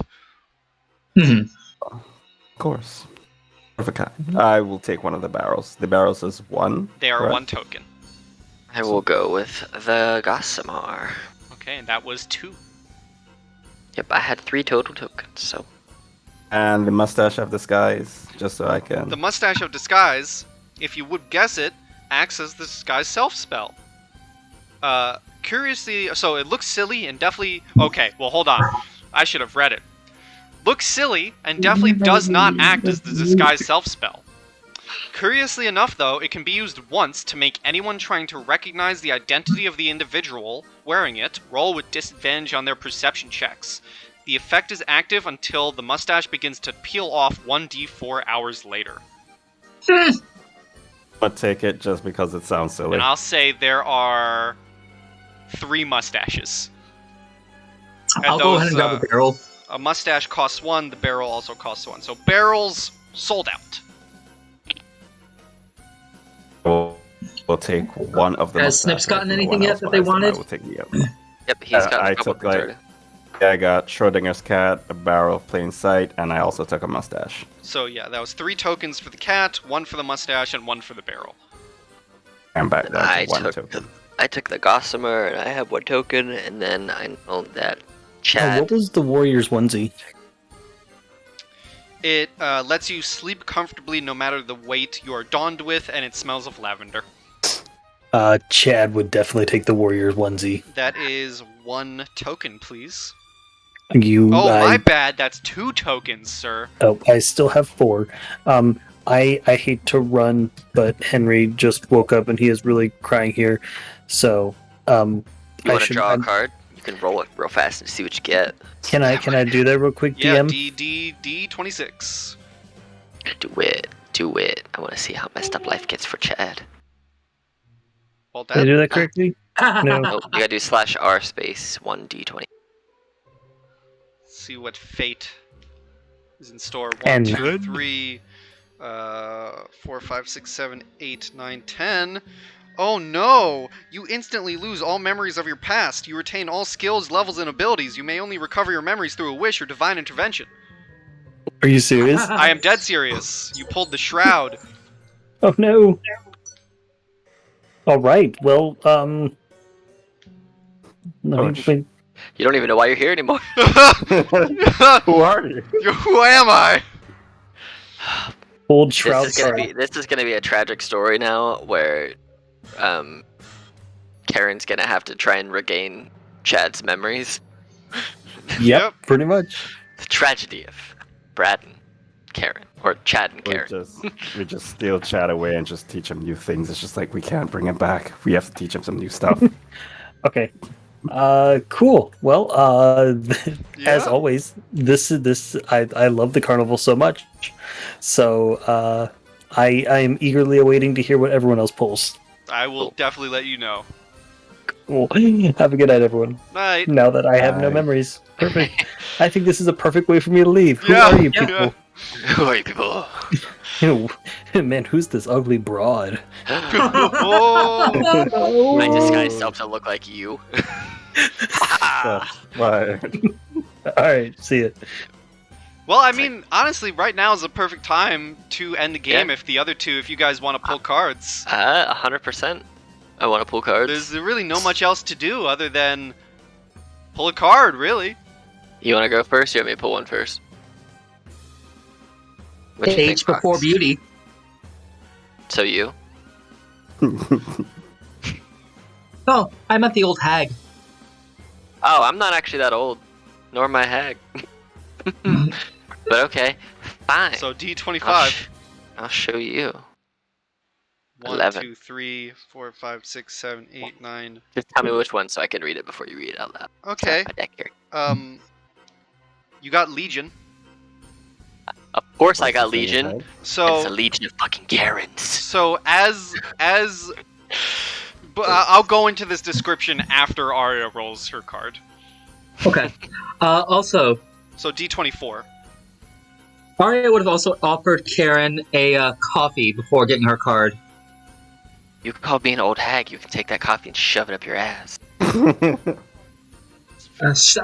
Hmm. Of course. Perfect. I will take one of the barrels. The barrels is 1. They are correct? 1 token. I will go with the Gossamer. Okay, and that was 2. Yep, I had 3 total tokens, so. And the mustache of disguise, just so I can. The Mustache of Disguise, if you would guess it, acts as the disguise self spell. Curiously, so it looks silly and definitely. Okay, well, hold on. I should have read it. Looks silly and definitely does not act as the disguise self spell. Curiously enough, though, it can be used once to make anyone trying to recognize the identity of the individual wearing it roll with disadvantage on their perception checks. The effect is active until the mustache begins to peel off 1d4 hours later. But take it just because it sounds silly. And I'll say there are 3 mustaches. And I'll go ahead and grab those, a barrel. a mustache costs 1, the barrel also costs 1. So barrels sold out. We'll take one of them. Has Snips gotten anything yet that they wanted? I will take the other. Yep, he's got I a couple took, like- tokens. Yeah, I got Schrodinger's cat, a barrel of plain sight, and I also took a mustache. So yeah, that was 3 tokens for the cat, 1 for the mustache, and 1 for the barrel. And back down I to 1 took token. I took the Gossamer, and I have 1 token, and then I know that Oh, Chad. what was the Warriors onesie? It lets you sleep comfortably no matter the weight you are donned with, and it smells of lavender. Chad would definitely take the Warriors onesie. That is 1 token, please. You, Oh, I, my bad. That's 2 tokens, sir. oh, I still have 4. I hate to run, but Henry just woke up and he is really crying here. So, You I want to should. draw a card? You can roll it real fast and see what you get. Can I do that real quick, Yeah, DM? D26. Do it. I want to see how messed up life gets for Chad. Well, Did I do that correctly? No. Nope, you gotta do /r space 1d20. See what fate is in store. 1, And- 2, 3, 4, 5, 6, 7, 8, 9, 10. Oh no! You instantly lose all memories of your past. You retain all skills, levels, and abilities. You may only recover your memories through a wish or divine intervention. Are you serious? I am dead serious. You pulled the shroud. Oh no. All right. Well, Ouch. wait. You don't even know why you're here anymore. Who are you? Who am I? Old shroud This is gonna be a tragic story now, where Karen's gonna have to try and regain Chad's memories. Yep, Yep. pretty much. The tragedy of Brad and Karen, or Chad and We Karen. just steal Chad away and just teach him new things. It's just like we can't bring him back. We have to teach him some new stuff. Okay. Cool. Well, as Yeah. always, I love the carnival so much. So, I am eagerly awaiting to hear what everyone else pulls. I will definitely let you know. Cool. Have a good night, everyone. Night. Now that I have no Bye. memories. Perfect. I think this is a perfect way for me to leave. Who Yeah, are you yeah. people? Who are you people? Man, who's this ugly broad? Oh. I disguised myself to look like you. That's why. Alright, see it. Well, I It's mean, honestly, right now is the perfect time to end the game. Yeah. If the other two, if you guys want to pull cards, 100%. I want to pull cards. there's really no much else to do other than pull a card. Really. You want to go first? You want me to pull one first? What do you Age think, before Fox? beauty. So you? Oh, I meant the old hag. Oh, I'm not actually that old. Nor my hag. But okay. Fine. So D25. I'll show you. 1, 11. 2, 3, 4, 5, 6, 7, 8, 9. Just tell me which one so I can read it before you read it out loud. Okay. My deck here. You got Legion. Of course I got Legion. Right? It's a So Legion of fucking Karens. so but I'll go into this description after Arya rolls her card. Okay. Also, So D24. Arya would have also offered Karen a coffee before getting her card. You can call me an old hag. You can take that coffee and shove it up your ass.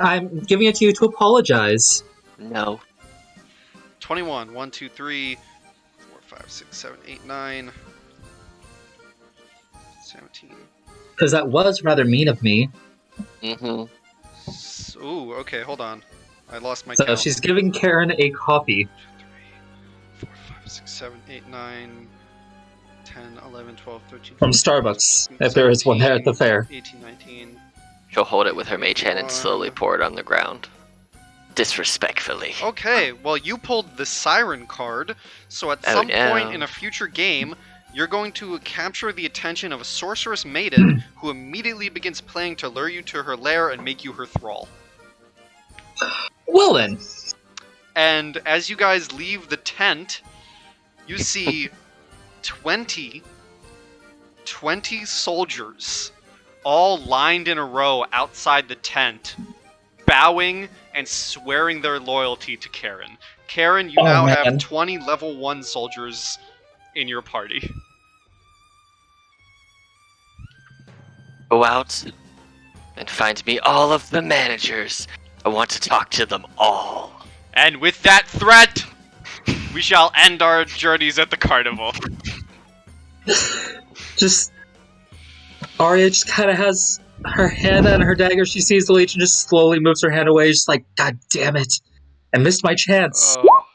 I'm giving it to you to apologize. No. 21. 1, 2, 3, 4, 5, 6, 7, 8, 9. 17. Because that was rather mean of me. Mm-hmm. Ooh, okay, hold on. I lost my So count. she's giving Karen a coffee. 3, 4, 5, 6, 7, 8, 9, 10, 11, 12, 13. From Starbucks, if there is one there at the fair. 18, 19. She'll hold it with her mage hand and slowly pour it on the ground. Disrespectfully. Okay, well, you pulled the Siren card, so at Oh, some no. point in a future game, you're going to capture the attention of a sorceress maiden who immediately begins playing to lure you to her lair and make you her thrall. Well then. And as you guys leave the tent, you see 20 soldiers all lined in a row outside the tent, bowing and swearing their loyalty to Karen. Karen, you Oh, now man. have 20 level 1 soldiers in your party. Go out and find me all of the managers. I want to talk to them all. And with that threat, we shall end our journeys at the carnival. Just Arya just kind of has her hand on her dagger. She sees the Legion, just slowly moves her hand away. Just like, God damn it! I missed my chance. Oh.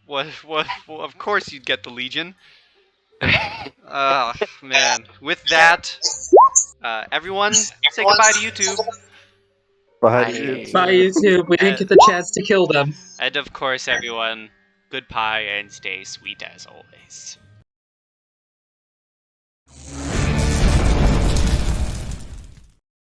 What? Well, of course you'd get the Legion. Oh, man. With that, everyone, say goodbye to YouTube. Bye. Bye, YouTube. We didn't get the chance to kill them. And of course, everyone, good pie and stay sweet as always.